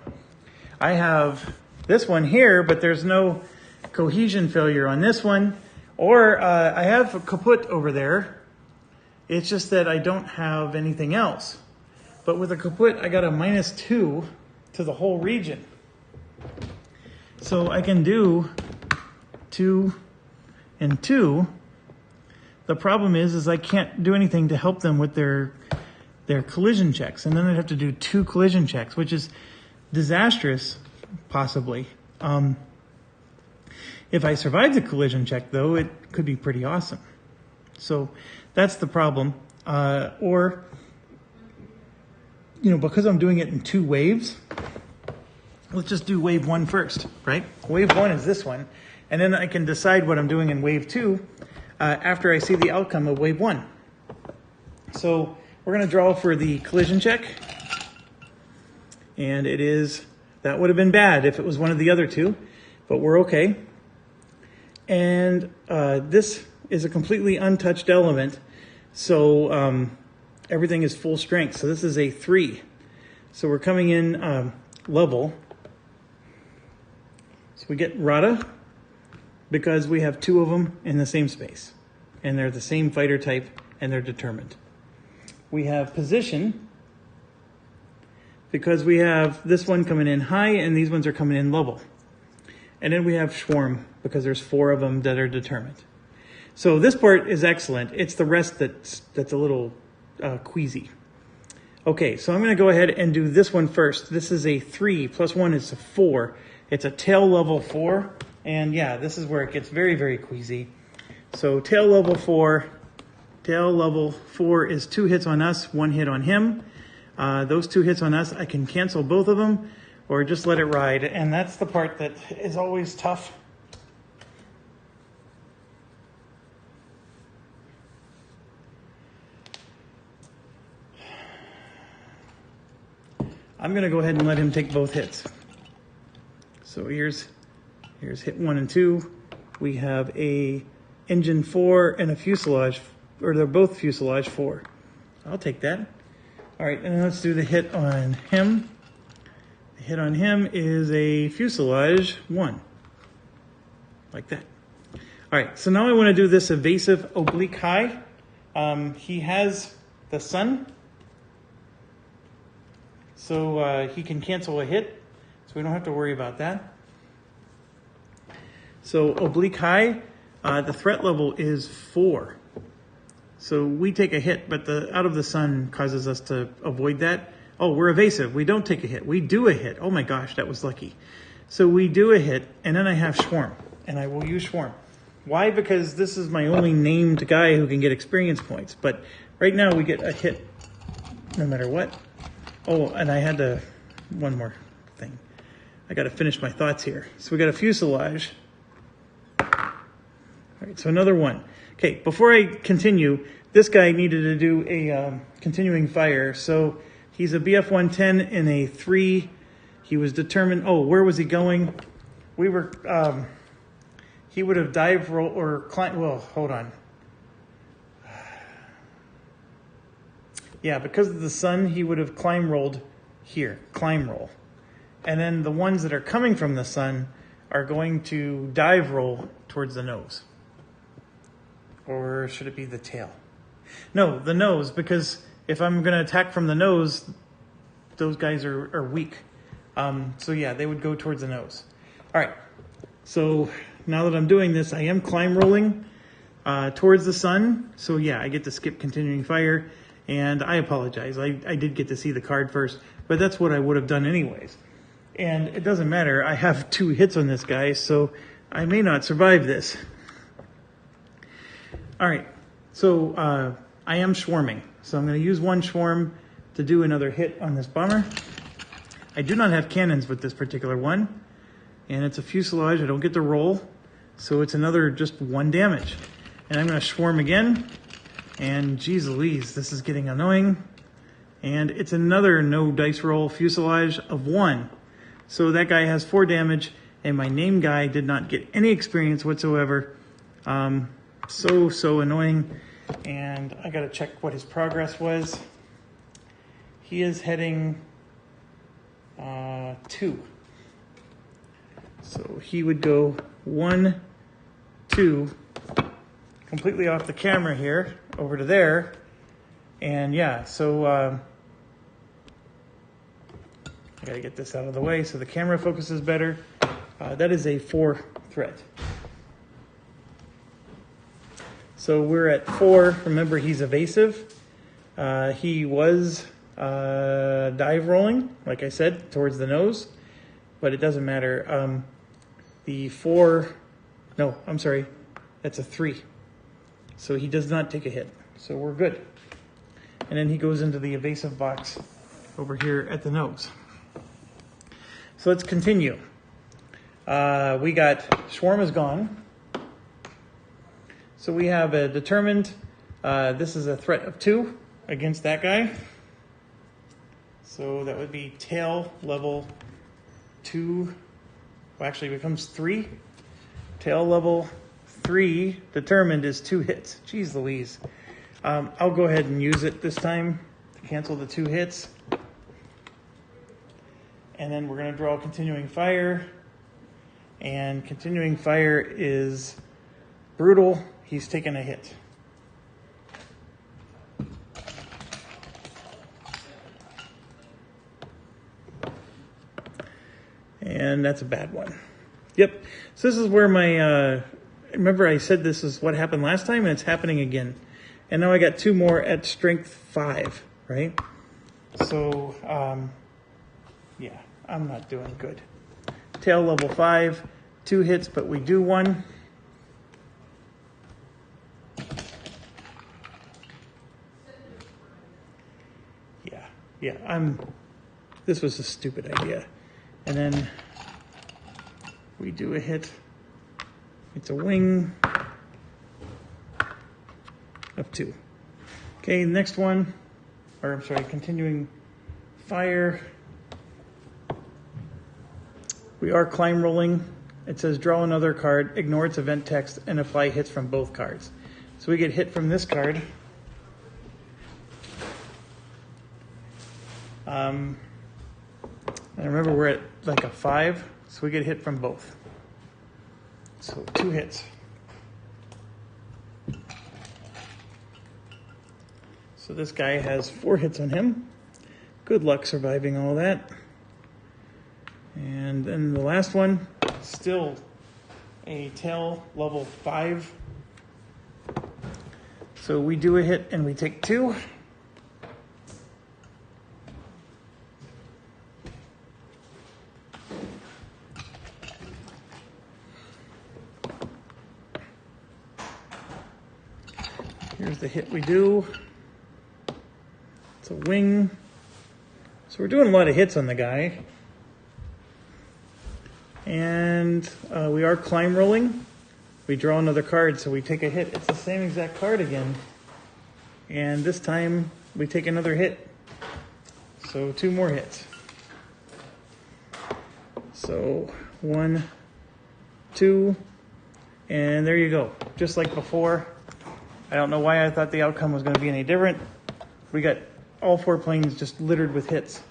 I have this one here, but there's no cohesion failure on this one. Or I have a kaput over there. It's just that I don't have anything else. But with a kaput, I got a -2 to the whole region. So I can do 2 and 2. The problem is I can't do anything to help them with their collision checks. And then I'd have to do 2 collision checks, which is disastrous, possibly. If I survive the collision check, though, it could be pretty awesome. So that's the problem. Or, you know, because I'm doing it in 2 waves, let's just do wave 1 first, right? Wave 1 is this one. And then I can decide what I'm doing in wave 2 after I see the outcome of wave 1. So we're going to draw for the collision check. And it is, that would have been bad if it was one of the other 2, but we're okay. And this is a completely untouched element, so everything is full strength. So this is a 3. So we're coming in level. So we get Rada because we have 2 of them in the same space. And they're the same fighter type, and they're determined. We have position because we have this one coming in high, and these ones are coming in level. And then we have swarm because there's 4 of them that are determined. So this part is excellent. It's the rest that's a little queasy. Okay, so I'm going to go ahead and do this one first. This is a 3 plus 1 is a 4. It's a tail level 4. And yeah, this is where it gets very, very queasy. So tail level 4. Tail level 4 is 2 hits on us, 1 hit on him. Those 2 hits on us, I can cancel both of them or just let it ride. And that's the part that is always tough. I'm going to go ahead and let him take both hits. So here's hit 1 and 2. We have a engine 4 and a fuselage, or they're both fuselage 4. I'll take that. All right, and then let's do the hit on him. The hit on him is a fuselage 1, like that. All right, so now I want to do this evasive oblique high. He has the sun, so he can cancel a hit, so we don't have to worry about that. So oblique high, the threat level is 4. So we take a hit, but the out of the sun causes us to avoid that. Oh, we're evasive. We don't take a hit. We do a hit. Oh my gosh, that was lucky. So we do a hit, and then I have Swarm, and I will use Swarm. Why? Because this is my only named guy who can get experience points. But right now we get a hit no matter what. Oh, and I had to, one more thing. I got to finish my thoughts here. So we got a fuselage. All right, so another one. Okay, before I continue, this guy needed to do a continuing fire. So he's a BF 110 in a 3. He was determined. Oh, where was he going? We were. He would have dive roll or climb. Well, hold on. Yeah, because of the sun, he would have climb rolled here. Climb roll, and then the ones that are coming from the sun are going to dive roll towards the nose. Or should it be the tail? No, the nose, because if I'm going to attack from the nose, those guys are weak. So yeah, they would go towards the nose. All right, so now that I'm doing this, I am climb rolling towards the sun. So yeah, I get to skip continuing fire, and I apologize. I did get to see the card first, but that's what I would have done anyways. And it doesn't matter. I have 2 hits on this guy, so I may not survive this. All right, so I am swarming. So I'm going to use 1 swarm to do another hit on this bomber. I do not have cannons with this particular one, and it's a fuselage. I don't get to roll, so it's another just 1 damage. And I'm going to swarm again, and geez Louise, this is getting annoying. And it's another no dice roll fuselage of 1. So that guy has 4 damage, and my name guy did not get any experience whatsoever. So annoying. And I got to check what his progress was. He is heading 2. So he would go 1, 2, completely off the camera here, over to there. And yeah, so I got to get this out of the way so the camera focuses better. That is a 4 threat. So we're at 4. Remember, he's evasive. He was dive rolling, like I said, towards the nose, but it doesn't matter. The 4, no, I'm sorry, that's a 3. So he does not take a hit. So we're good. And then he goes into the evasive box over here at the nose. So let's continue. We got Swarm is gone. So we have a determined, this is a threat of 2 against that guy. So that would be tail level 2, well actually it becomes 3. Tail level 3 determined is 2 hits. Jeez Louise. I'll go ahead and use it this time to cancel the 2 hits. And then we're going to draw continuing fire. And continuing fire is brutal. He's taken a hit. And that's a bad one. Yep. So this is where my, remember I said this is what happened last time, and it's happening again. And now I got 2 more at strength 5, right? So, yeah, I'm not doing good. Tail level 5, 2 hits, but we do 1. Yeah, this was a stupid idea. And then we do a hit. It's a wing of 2. Okay, next one, or I'm sorry, continuing fire. We are climb rolling. It says draw another card, ignore its event text, and apply hits from both cards. So we get hit from this card. And remember, we're at like a 5, so we get hit from both. So 2 hits. So this guy has 4 hits on him. Good luck surviving all that. And then the last one, still a tail level 5. So we do a hit and we take 2. Here's the hit we do. It's a wing. So we're doing a lot of hits on the guy. And we are climb rolling. We draw another card, so we take a hit. It's the same exact card again. And this time we take another hit. So 2 more hits. So 1, 2, and there you go. Just like before. I don't know why I thought the outcome was going to be any different. We got all 4 planes just littered with hits.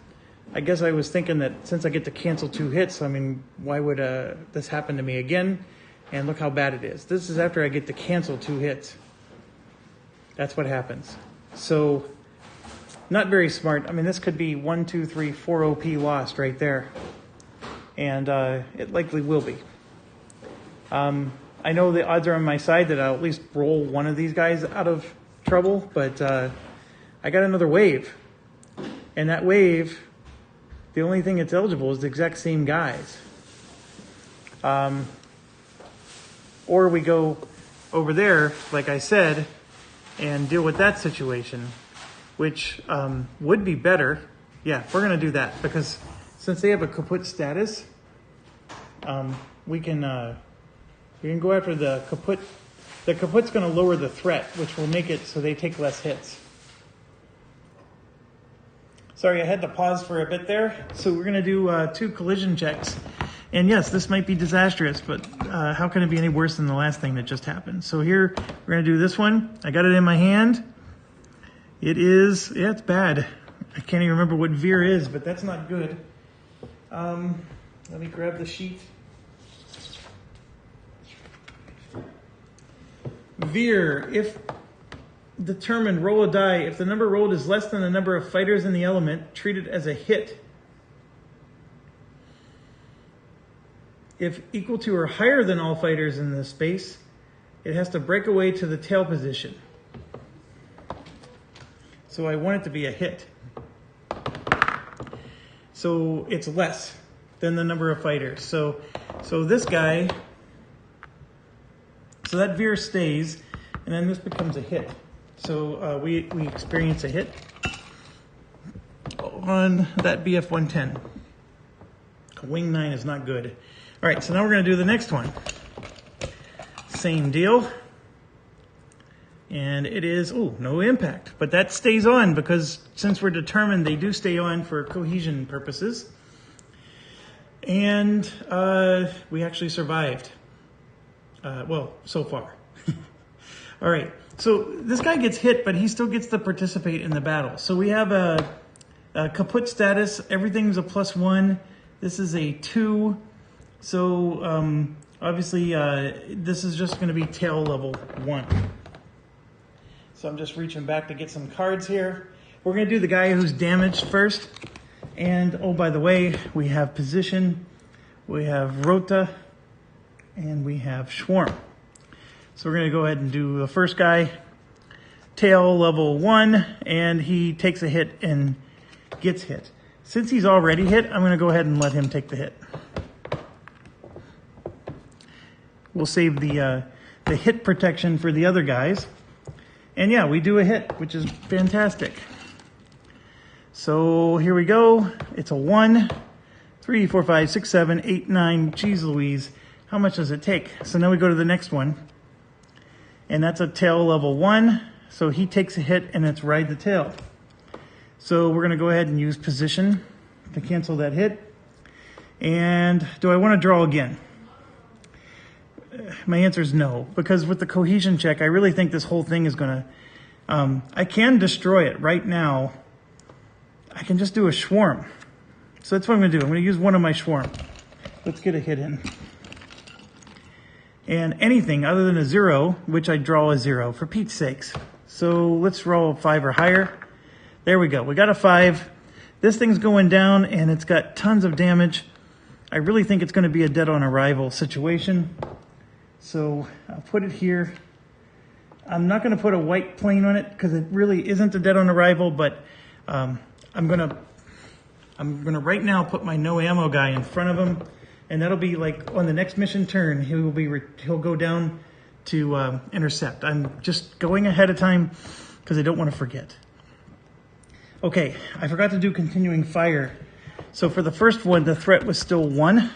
I guess I was thinking that since I get to cancel 2 hits, I mean, why would this happen to me again? And look how bad it is. This is after I get to cancel 2 hits. That's what happens. So, not very smart. I mean, this could be 1, 2, 3, 4 OP lost right there. And it likely will be. I know the odds are on my side that I'll at least roll one of these guys out of trouble, but I got another wave. And that wave, the only thing that's eligible is the exact same guys. Or we go over there, like I said, and deal with that situation, which would be better. Yeah, we're going to do that because since they have a kaput status, we can go after the kaput. The kaput's going to lower the threat, which will make it so they take less hits. Sorry, I had to pause for a bit there. So we're going to do 2 collision checks. And yes, this might be disastrous, but how can it be any worse than the last thing that just happened? So here, we're going to do this one. I got it in my hand. It is, yeah, it's bad. I can't even remember what veer is, but that's not good. Let me grab the sheet. Veer, if determined, roll a die. If the number rolled is less than the number of fighters in the element, treat it as a hit. If equal to or higher than all fighters in the space, it has to break away to the tail position. So I want it to be a hit. So it's less than the number of fighters. So this guy, so that veer stays, and then this becomes a hit. So we experience a hit on that BF 110. Wing 9 is not good. All right, so now we're going to do the next one. Same deal. And it is, no impact. But that stays on because since we're determined, they do stay on for cohesion purposes. And we actually survived. Well, so far. All right, so this guy gets hit, but he still gets to participate in the battle. So we have a kaput status. Everything's a +1. This is a 2. So obviously this is just going to be tail level 1. So I'm just reaching back to get some cards here. We're going to do the guy who's damaged first. And oh, by the way, we have position, we have rota, and we have swarm. So we're going to go ahead and do the first guy, tail level 1, and he takes a hit and gets hit. Since he's already hit, I'm going to go ahead and let him take the hit. We'll save the hit protection for the other guys. And yeah, we do a hit, which is fantastic. So here we go. It's a 1, 3, 4, 5, 6, 7, 8, 9. Jeez Louise. How much does it take? So now we go to the next one. And that's a tail level 1. So he takes a hit and it's ride the tail. So we're going to go ahead and use position to cancel that hit. And do I want to draw again? My answer is no, because with the cohesion check, I really think this whole thing is going to, I can destroy it right now. I can just do a swarm. So that's what I'm going to do. I'm going to use one of my swarm. Let's get a hit in. And anything other than a 0, which I draw a 0, for Pete's sakes. So let's roll 5 or higher. There we go. We got a 5. This thing's going down and it's got tons of damage. I really think it's going to be a dead on arrival situation. So I'll put it here. I'm not going to put a white plane on it because it really isn't a dead on arrival, but I'm gonna right now put my no ammo guy in front of him, and that'll be like on the next mission turn. He'll go down to intercept. I'm just going ahead of time because I don't want to forget. Okay, I forgot to do continuing fire. So for the first one, the threat was still 1.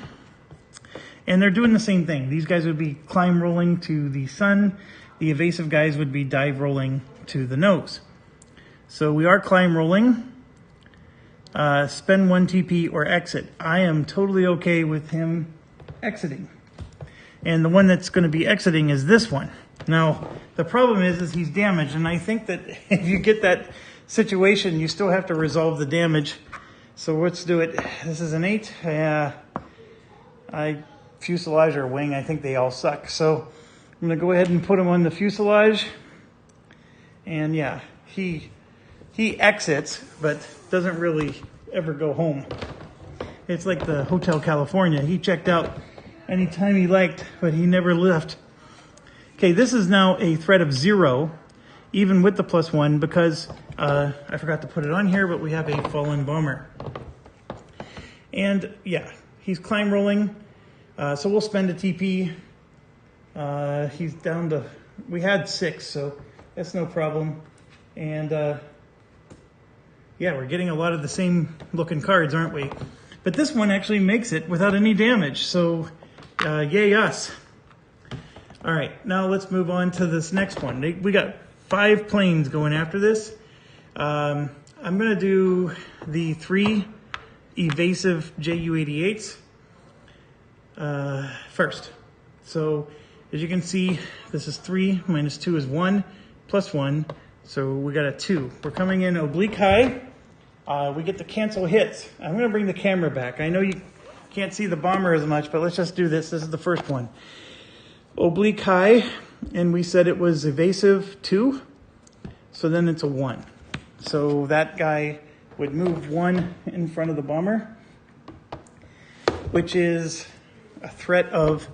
And they're doing the same thing. These guys would be climb rolling to the sun. The evasive guys would be dive rolling to the nose. So we are climb rolling. Spend 1 TP or exit. I am totally okay with him exiting. And the one that's going to be exiting is this one. Now, the problem is he's damaged. And I think that if you get that situation, you still have to resolve the damage. So let's do it. This is an 8. Fuselage or wing, I think they all suck. So I'm going to go ahead and put him on the fuselage. And yeah, he exits, but doesn't really ever go home. It's like the Hotel California. He checked out anytime he liked, but he never left. Okay, this is now a threat of 0, even with the +1, because I forgot to put it on here, but we have a fallen bomber. And yeah, he's climb rolling. So we'll spend a TP. He's down to, we had 6, so that's no problem. And yeah, we're getting a lot of the same looking cards, aren't we? But this one actually makes it without any damage, so yay us. All right, now let's move on to this next one. We got 5 planes going after this. I'm gonna do the 3 evasive Ju-88s first. So as you can see, this is 3 minus 2 is 1 plus 1. So we got a 2. We're coming in oblique high. We get to cancel hits. I'm going to bring the camera back. I know you can't see the bomber as much, but let's just do this. This is the first one. Oblique high, and we said it was evasive 2. So then it's a 1. So that guy would move 1 in front of the bomber, which is a threat of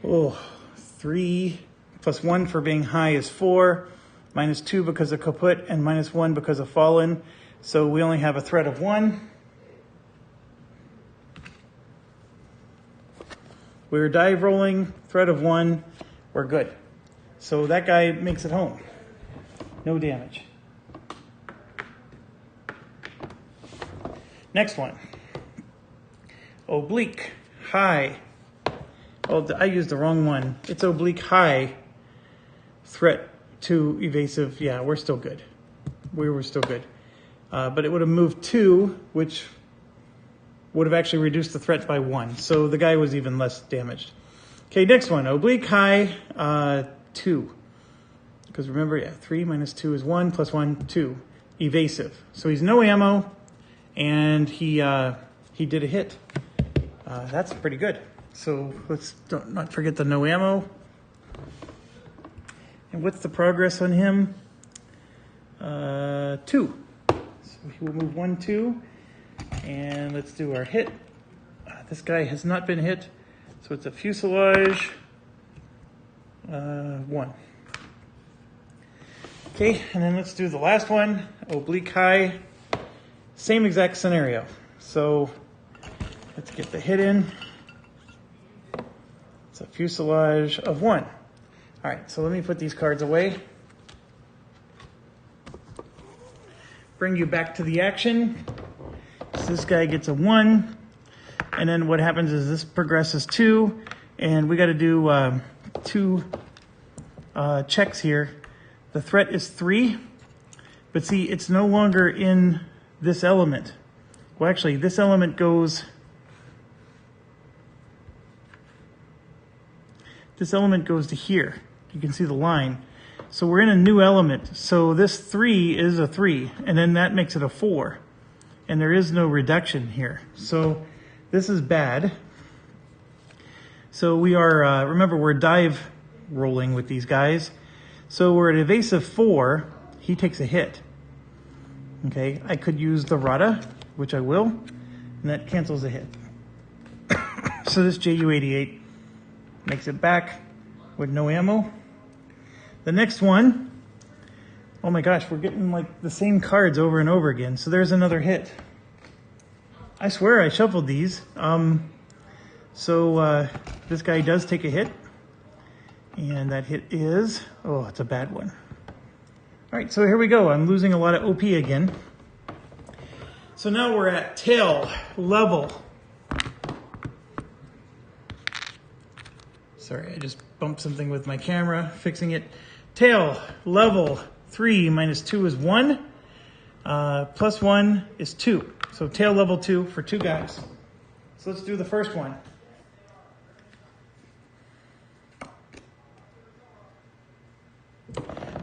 3 plus 1 for being high is 4, minus 2 because of kaput, and minus 1 because of fallen. So we only have a threat of 1. We're dive rolling, threat of 1, we're good. So that guy makes it home. No damage. Next one. Oblique, high. Oh, I used the wrong one. It's oblique high, threat to evasive. Yeah, we're still good. We were still good. But it would have moved 2, which would have actually reduced the threat by 1. So the guy was even less damaged. Okay, next one. Oblique high, 2. Because remember, yeah, 3 minus 2 is 1, plus 1, 2. Evasive. So he's no ammo, and he did a hit. That's pretty good. So let's not forget the no ammo. And what's the progress on him? 2. So he will move 1, 2. And let's do our hit. This guy has not been hit. So it's a fuselage. 1. Okay, and then let's do the last one. Oblique high. Same exact scenario. So let's get the hit in. It's a fuselage of 1. All right, so let me put these cards away. Bring you back to the action. So this guy gets a 1. And then what happens is this progresses 2. And we got to do 2 checks here. The threat is 3. But see, it's no longer in this element. Well, actually, this element goes... This element goes to here. You can see the line. So we're in a new element. So this 3 is a 3, and then that makes it a 4. And there is no reduction here. So this is bad. So we are, remember, we're dive rolling with these guys. So we're at evasive 4. He takes a hit. Okay, I could use the Rada, which I will, and that cancels a hit. So this JU-88 makes it back with no ammo. The next one, oh my gosh, we're getting like the same cards over and over again. So there's another hit. I swear I shuffled these. This guy does take a hit. And that hit is, oh, it's a bad one. All right, so here we go. I'm losing a lot of OP again. So now we're at tail level. Sorry, I just bumped something with my camera, fixing it. Tail level 3 minus 2 is 1. Plus 1 is 2. So tail level 2 for 2 guys. So let's do the first one.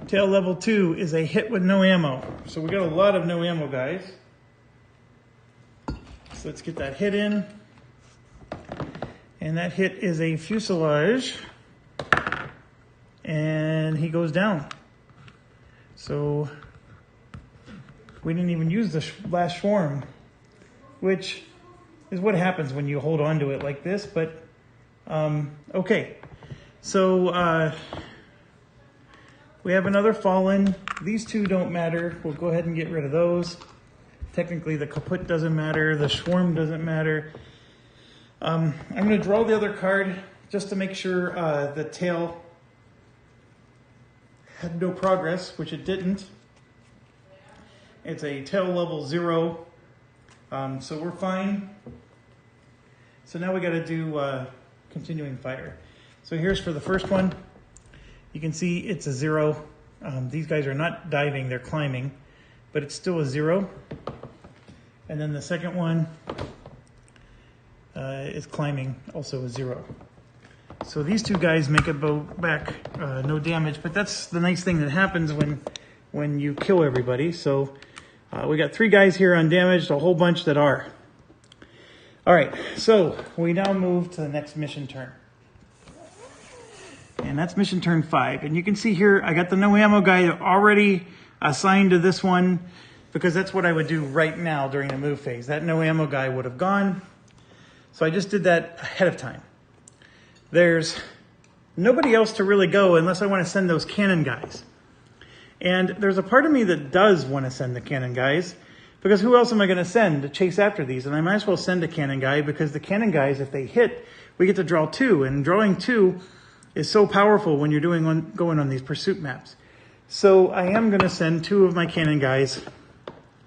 Tail level 2 is a hit with no ammo. So we got a lot of no ammo guys. So let's get that hit in. And that hit is a fuselage. And he goes down. So we didn't even use the last swarm, which is what happens when you hold on to it like this. But okay. So we have another fallen. These two don't matter. We'll go ahead and get rid of those. Technically, the kaput doesn't matter. The swarm doesn't matter. I'm going to draw the other card just to make sure the tail had no progress, which it didn't. It's a tail level 0, so we're fine. So now we got to do continuing fire. So here's for the first one. You can see it's a 0. These guys are not diving, they're climbing, but it's still a 0. And then the second one is climbing, also a 0. So these two guys make it back no damage, but that's the nice thing that happens when you kill everybody. So we got 3 guys here undamaged, a whole bunch that are. All right, so we now move to the next mission turn. And that's mission turn 5. And you can see here, I got the no ammo guy already assigned to this one because that's what I would do right now during the move phase. That no ammo guy would have gone. So I just did that ahead of time. There's nobody else to really go unless I want to send those cannon guys. And there's a part of me that does want to send the cannon guys because who else am I going to send to chase after these? And I might as well send a cannon guy because the cannon guys, if they hit, we get to draw 2. And drawing 2 is so powerful when you're going on these pursuit maps. So I am going to send 2 of my cannon guys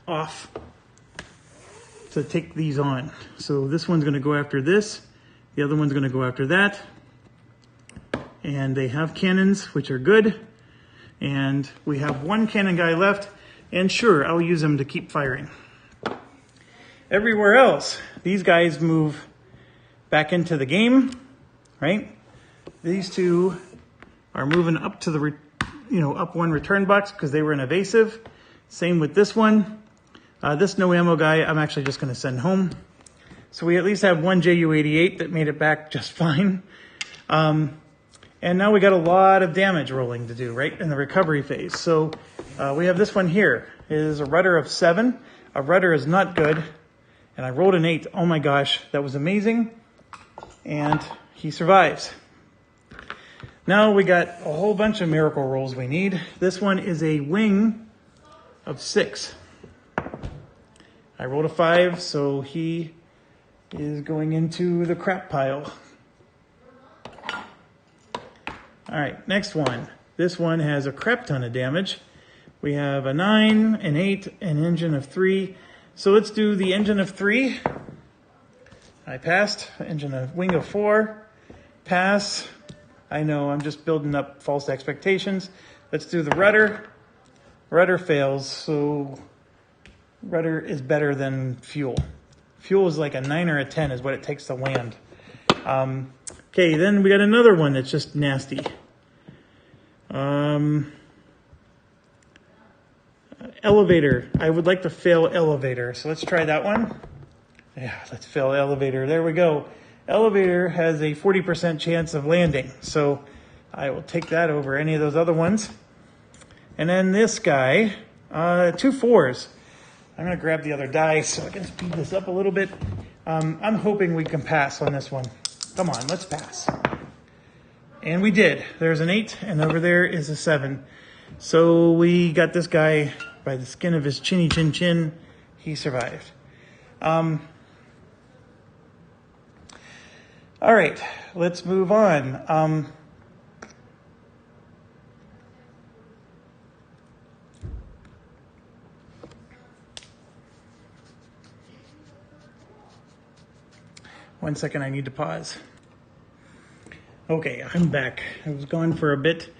off to take these on. So this one's going to go after this. The other one's going to go after that. And they have cannons, which are good. And we have 1 cannon guy left. And sure, I'll use them to keep firing. Everywhere else, these guys move back into the game, right? These 2 are moving up to the, up 1 return box because they were in evasive. Same with this one. This no ammo guy, I'm actually just going to send home. So we at least have 1 JU-88 that made it back just fine. And now we got a lot of damage rolling to do, right, in the recovery phase. So we have this one here. It is a rudder of 7. A rudder is not good. And I rolled an 8. Oh my gosh, that was amazing. And he survives. Now we got a whole bunch of miracle rolls we need. This one is a wing of 6. I rolled a 5, so he is going into the crap pile. All right, next one. This one has a crap ton of damage. We have a 9, an 8, an engine of 3. So let's do the engine of 3. I passed. Wing of 4. Pass. I know, I'm just building up false expectations. Let's do the rudder. Rudder fails, so rudder is better than fuel. Fuel is like a 9 or a 10 is what it takes to land. Okay, then we got another one that's just nasty. Elevator. I would like to fail elevator. So let's try that one. Yeah, let's fail elevator. There we go. Elevator has a 40% chance of landing. So I will take that over any of those other ones. And then this guy, 2 4s. I'm going to grab the other die so I can speed this up a little bit. I'm hoping we can pass on this one. Come on, let's pass. And we did. There's an 8, and over there is a 7. So we got this guy by the skin of his chinny chin chin. He survived. All right, let's move on. One second, I need to pause. Okay, I'm back. I was gone for a bit.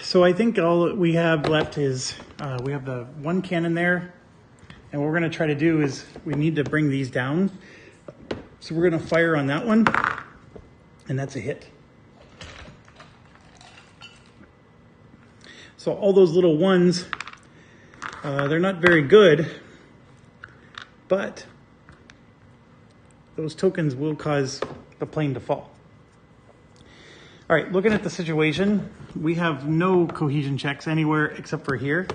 So I think all we have left is we have the 1 cannon there. And what we're going to try to do is we need to bring these down. So we're going to fire on that one. And that's a hit. So all those little ones, they're not very good. But those tokens will cause the plane to fall. All right, looking at the situation, we have no cohesion checks anywhere except for here.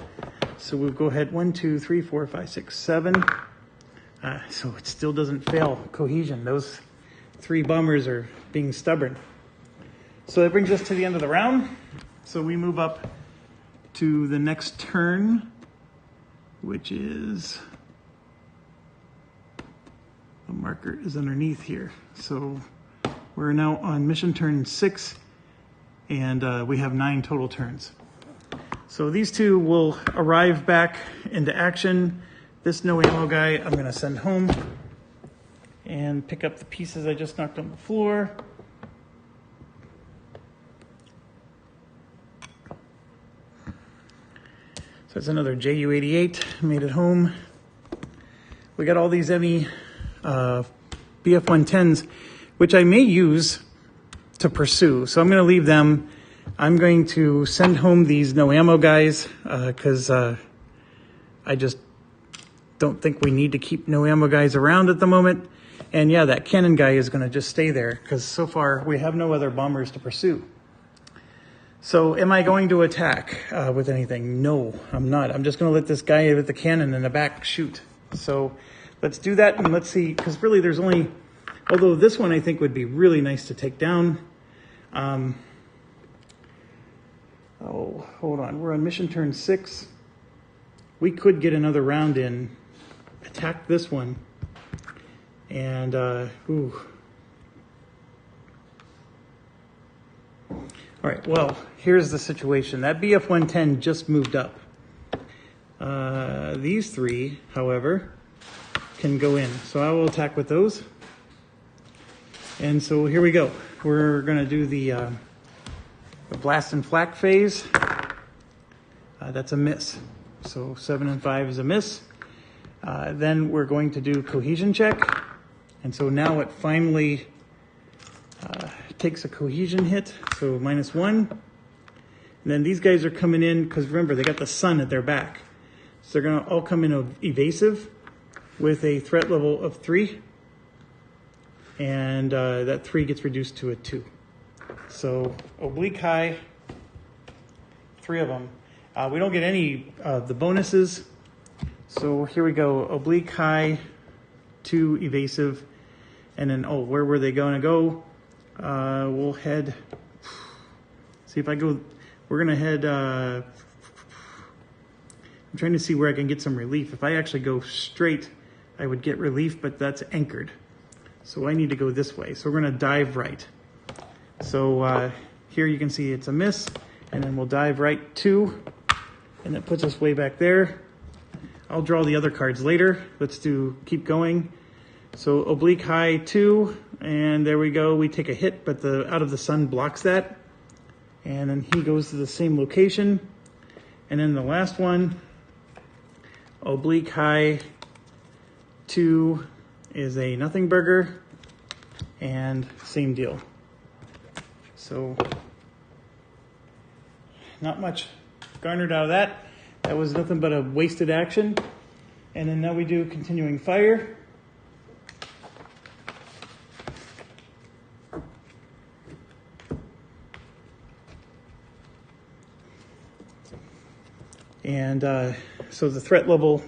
So we'll go ahead 1, 2, 3, 4, 5, 6, 7. So it still doesn't fail cohesion. Those 3 bombers are being stubborn. So that brings us to the end of the round. So we move up to the next turn, which is, the marker is underneath here. So we're now on mission turn 6, and we have 9 total turns. So these 2 will arrive back into action. This no ammo guy I'm going to send home and pick up the pieces I just knocked on the floor. So it's another JU-88, made it home. We got all these ME BF-110s, which I may use to pursue. So I'm going to leave them. I'm going to send home these no ammo guys because I just don't think we need to keep no ammo guys around at the moment. And yeah, that cannon guy is going to just stay there because so far we have no other bombers to pursue. So am I going to attack with anything? No, I'm not. I'm just going to let this guy with the cannon in the back shoot. So let's do that, and let's see, because really there's only, although this one I think would be really nice to take down. Oh, hold on. We're on mission turn 6. We could get another round in, attack this one, and, ooh. All right, well, here's the situation. That BF-110 just moved up. These 3, however, can go in. So I will attack with those. And so here we go. We're going to do the blast and flak phase. That's a miss. So 7 and 5 is a miss. Then we're going to do cohesion check. And so now it finally takes a cohesion hit. So -1. And then these guys are coming in because remember, they got the sun at their back. So they're going to all come in evasive with a threat level of 3. And that 3 gets reduced to a 2. So oblique high, 3 of them. We don't get any of the bonuses. So here we go, oblique high, 2 evasive, and then, oh, where were they going to go? We'll head, see if I go, we're going to head, I'm trying to see where I can get some relief. If I actually go straight, I would get relief, but that's anchored. So I need to go this way. So we're going to dive right. So here you can see it's a miss, and then we'll dive right 2, and that puts us way back there. I'll draw the other cards later. Let's keep going. So oblique high 2, and there we go. We take a hit, but the out of the sun blocks that. And then he goes to the same location. And then the last one, oblique high 2 is a nothing burger, and same deal. So not much garnered out of that. That was nothing but a wasted action. And then now we do continuing fire. And so the threat level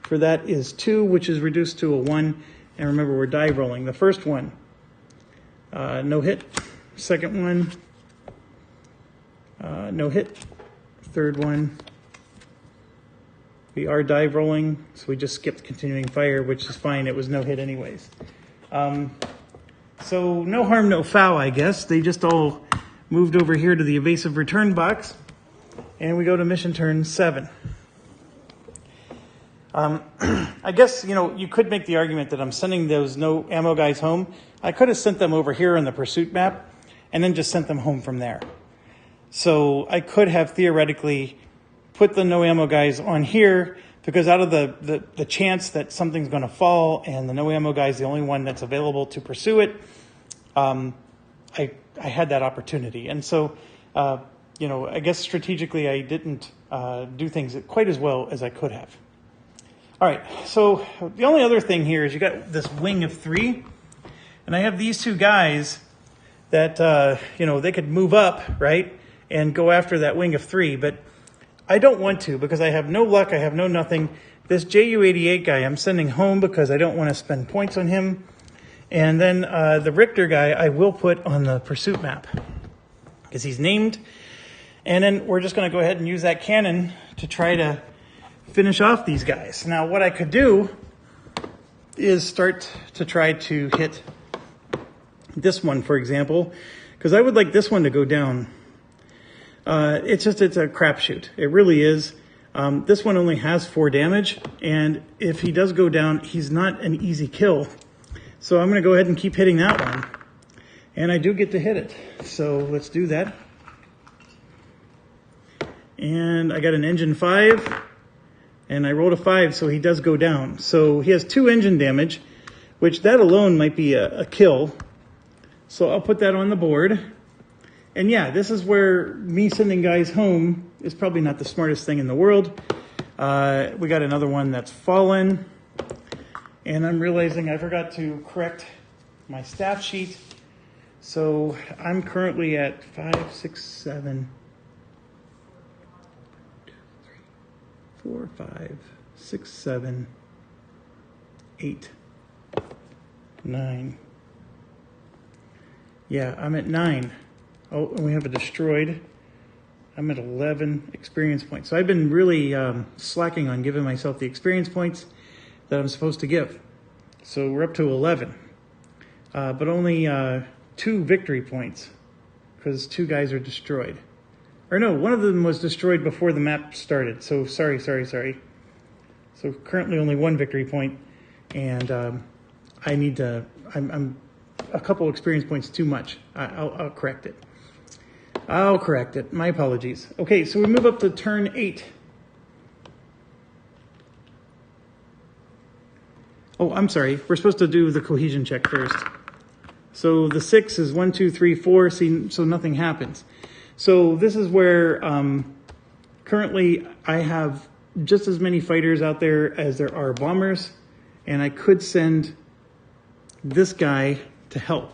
for that is 2, which is reduced to a 1. And remember, we're die rolling. The first one, no hit. Second one, no hit. Third one, we are die rolling, so we just skipped continuing fire, which is fine. It was no hit anyways. So no harm, no foul, I guess. They just all moved over here to the evasive return box, and we go to mission turn 7. I guess, you could make the argument that I'm sending those no ammo guys home. I could have sent them over here on the pursuit map and then just sent them home from there. So I could have theoretically put the no ammo guys on here, because out of the chance that something's going to fall and the no ammo guy is the only one that's available to pursue it, I had that opportunity. And so, I guess strategically I didn't do things quite as well as I could have. All right, so the only other thing here is you got this wing of 3, and I have these 2 guys that, they could move up, right, and go after that wing of 3, but I don't want to, because I have no luck, I have no nothing. This JU-88 guy I'm sending home because I don't want to spend points on him. And then the Richter guy I will put on the pursuit map, because he's named. And then we're just going to go ahead and use that cannon to try to finish off these guys. Now, what I could do is start to try to hit this one, for example, because I would like this one to go down. It's a crapshoot. It really is. This one only has 4 damage, and if he does go down, he's not an easy kill. So I'm going to go ahead and keep hitting that one. And I do get to hit it. So let's do that. And I got an engine 5. And I rolled a 5, so he does go down. So he has 2 engine damage, which that alone might be a kill. So I'll put that on the board. And yeah, this is where me sending guys home is probably not the smartest thing in the world. We got another one that's fallen. And I'm realizing I forgot to correct my staff sheet. So I'm currently at 5, 6, 7... 4, 5, 6, 7, 8, 9. Yeah, I'm at 9. Oh, and we have a destroyed. I'm at 11 experience points. So I've been really slacking on giving myself the experience points that I'm supposed to give. So we're up to 11. But only 2 victory points, because 2 guys are destroyed. Or no, one of them was destroyed before the map started. So sorry. So currently only 1 victory point, and I need to. I'm a couple experience points too much. I'll correct it. I'll correct it. My apologies. Okay, so we move up to turn 8. Oh, I'm sorry. We're supposed to do the cohesion check first. So the 6 is 1, 2, 3, 4. See, so nothing happens. So this is where currently I have just as many fighters out there as there are bombers, and I could send this guy to help,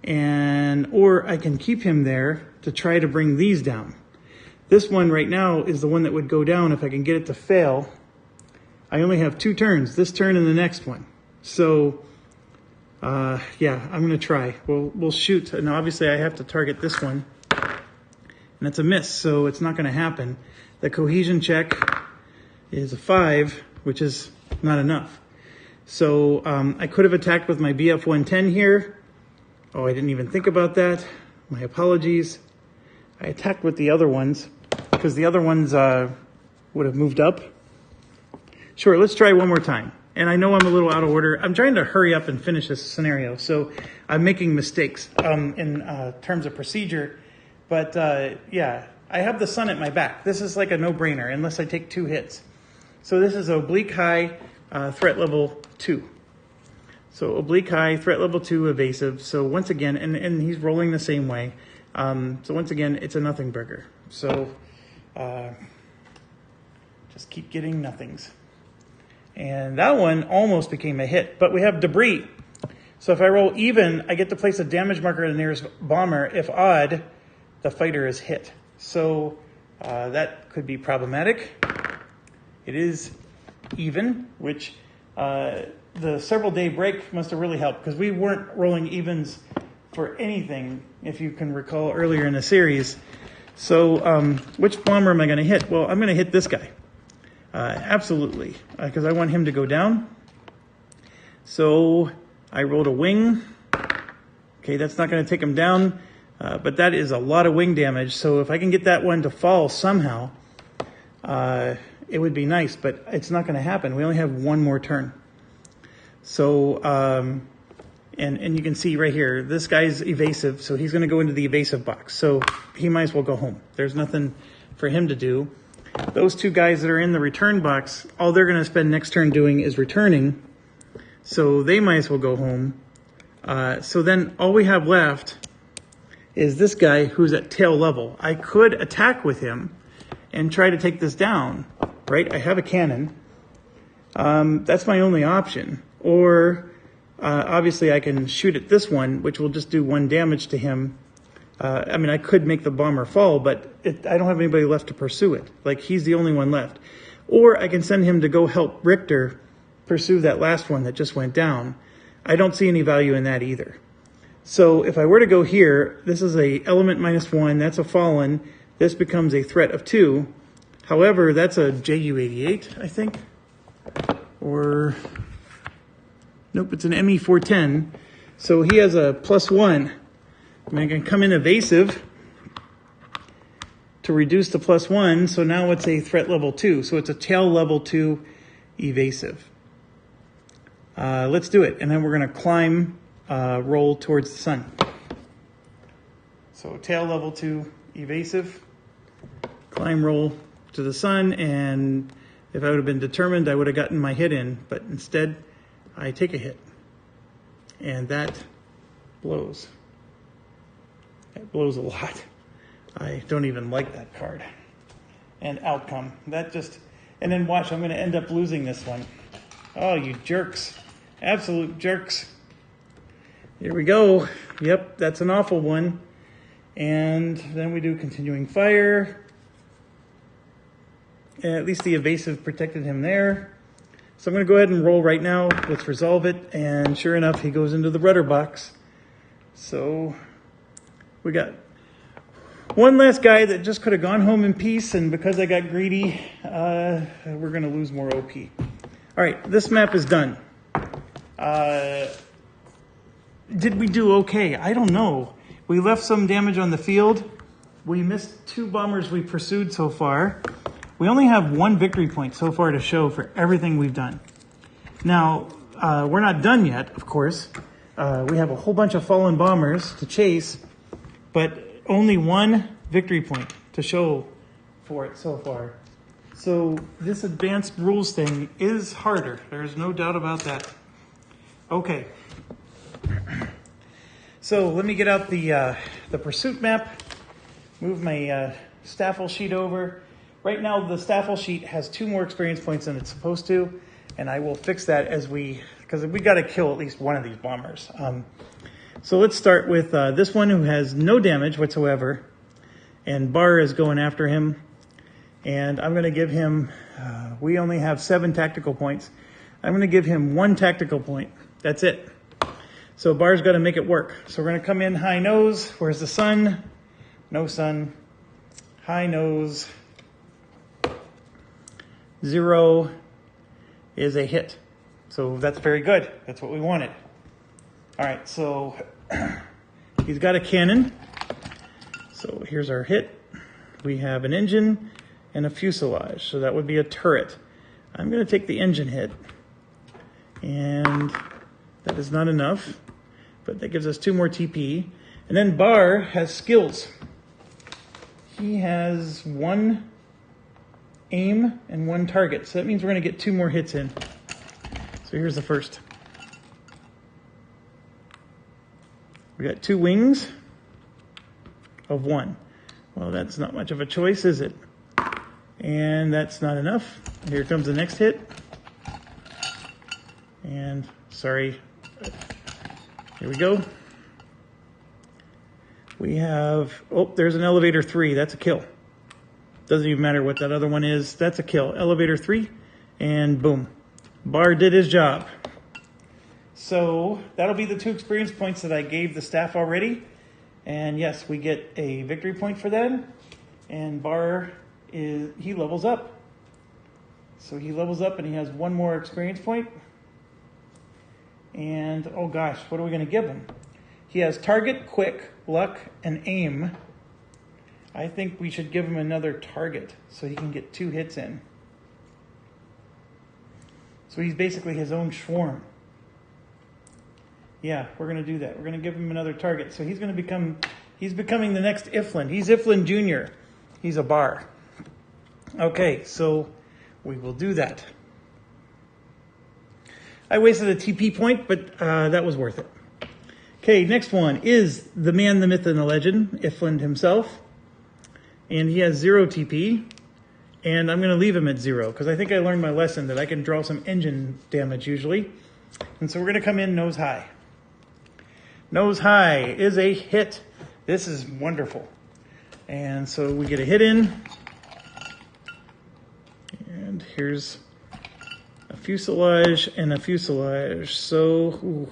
or I can keep him there to try to bring these down. This one right now is the one that would go down if I can get it to fail. I only have 2 turns, this turn and the next one. So yeah, I'm gonna try. We'll shoot, and obviously I have to target this one. And that's a miss, so it's not going to happen. The cohesion check is a 5, which is not enough. So I could have attacked with my BF-110 here. Oh, I didn't even think about that. My apologies. I attacked with the other ones, because the other ones would have moved up. Sure, let's try one more time. And I know I'm a little out of order. I'm trying to hurry up and finish this scenario, so I'm making mistakes in terms of procedure. But yeah, I have the sun at my back. This is like a no-brainer unless I take 2 hits. So this is oblique high, threat level 2. So oblique high, threat level 2, evasive. So once again, and he's rolling the same way. So once again, it's a nothing burger. So just keep getting nothings. And that one almost became a hit, but we have debris. So if I roll even, I get to place a damage marker in the nearest bomber. If odd, the fighter is hit. So That could be problematic. It is even, which the several day break must have really helped because we weren't rolling evens for anything, if you can recall earlier in the series. So which bomber am I going to hit? Well, I'm going to hit this guy. Absolutely, because I want him to go down. So I rolled a wing. Okay, that's not going to take him down, but that is a lot of wing damage. So if I can get that one to fall somehow, it would be nice, but it's not going to happen. We only have one more turn. So, and you can see right here, this guy's evasive, so he's going to go into the evasive box. So he might as well go home. There's nothing for him to do. Those two guys that are in the return box, all they're going to spend next turn doing is returning. So they might as well go home. So then all we have left is this guy who's at tail level. I could attack with him and try to take this down, right? I have a cannon. That's my only option. Or obviously I can shoot at this one, which will just do 1 damage to him. I mean, I could make the bomber fall, but I don't have anybody left to pursue it. Like, he's the only one left. Or I can send him to go help Richter pursue that last one that just went down. I don't see any value in that either. So if I were to go here, this is a element -1. That's a fallen. This becomes a threat of 2. However, that's a JU-88, I think. Or, nope, it's an ME-410. So he has a +1. And I can come in evasive to reduce the +1. So now it's a threat level 2. So it's a tail level 2 evasive. Let's do it. And then we're going to climb, roll towards the sun. So tail level 2 evasive, climb, roll to the sun. And if I would have been determined, I would have gotten my hit in. But instead, I take a hit. And that blows. It blows a lot. I don't even like that card. And outcome. That just... And then watch, I'm going to end up losing this one. Oh, you jerks. Absolute jerks. Here we go. Yep, that's an awful one. And then we do continuing fire. And at least the evasive protected him there. So I'm going to go ahead and roll right now. Let's resolve it. And sure enough, he goes into the rudder box. So we got one last guy that just could have gone home in peace. And because I got greedy, we're going to lose more OP. All right, this map is done. Did we do okay? I don't know. We left some damage on the field. We missed 2 bombers we pursued so far. We only have 1 victory point so far to show for everything we've done. Now, we're not done yet, of course. We have a whole bunch of fallen bombers to chase, but only 1 victory point to show for it so far. So this advanced rules thing is harder. There's no doubt about that. Okay. So let me get out the pursuit map, move my staffel sheet over. Right now, the staffel sheet has 2 more experience points than it's supposed to, and I will fix that as because we got to kill at least one of these bombers. So let's start with this one who has no damage whatsoever, and Barr is going after him, and I'm going to give him, we only have 7 tactical points. I'm going to give him 1 tactical point. That's it. So Barr's got to make it work. So we're going to come in high nose. Where's the sun? No sun. High nose. 0 is a hit. So that's very good. That's what we wanted. All right, so he's got a cannon. So here's our hit. We have an engine and a fuselage. So that would be a turret. I'm going to take the engine hit. And that is not enough. But that gives us 2 more TP. And then Barr has skills. He has 1 aim and 1 target. So that means we're going to get 2 more hits in. So here's the first. We got 2 wings of 1. Well, that's not much of a choice, is it? And that's not enough. Here comes the next hit. And sorry. Here we go. We have, oh, there's an elevator 3. That's a kill. Doesn't even matter what that other one is. That's a kill. Elevator 3, and boom. Bar did his job. So that'll be the 2 experience points that I gave the staff already. And yes, we get a victory point for that. And Bar, he levels up. So he levels up and he has 1 more experience point. And oh gosh, what are we going to give him? He has target, quick, luck, and aim. I think we should give him another target so he can get 2 hits in. So he's basically his own swarm. Yeah, we're going to do that. We're going to give him another target. So he's becoming the next Iflin. He's Iflin Jr. He's a Bar. Okay, so we will do that. I wasted a TP point, but that was worth it. Okay, next one is the man, the myth, and the legend, Iflin himself. And he has 0 TP. And I'm going to leave him at 0 because I think I learned my lesson that I can draw some engine damage usually. And so we're going to come in nose high. Nose high is a hit. This is wonderful. And so we get a hit in. And here's a fuselage and a fuselage. So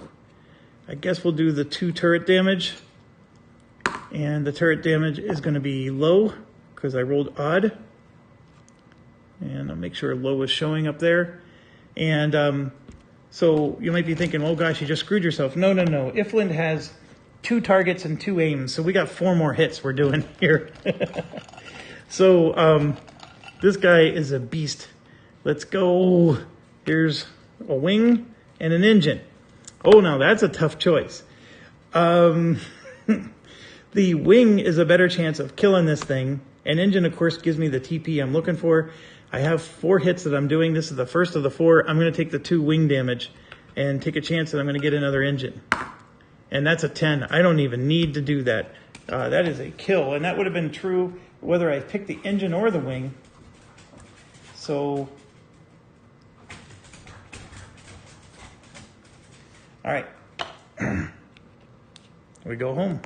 I guess we'll do the 2 turret damage. And the turret damage is going to be low because I rolled odd. And I'll make sure low is showing up there. And so you might be thinking, oh gosh, you just screwed yourself. No. Iflin has 2 targets and 2 aims. So we got 4 more hits we're doing here. So this guy is a beast. Let's go. Here's a wing and an engine. Oh, now that's a tough choice. The wing is a better chance of killing this thing. And engine, of course, gives me the TP I'm looking for. I have 4 hits that I'm doing. This is the first of the 4. I'm going to take the 2 wing damage and take a chance that I'm going to get another engine. And that's a 10. I don't even need to do that. That is a kill. And that would have been true whether I picked the engine or the wing. So, all right. We go home.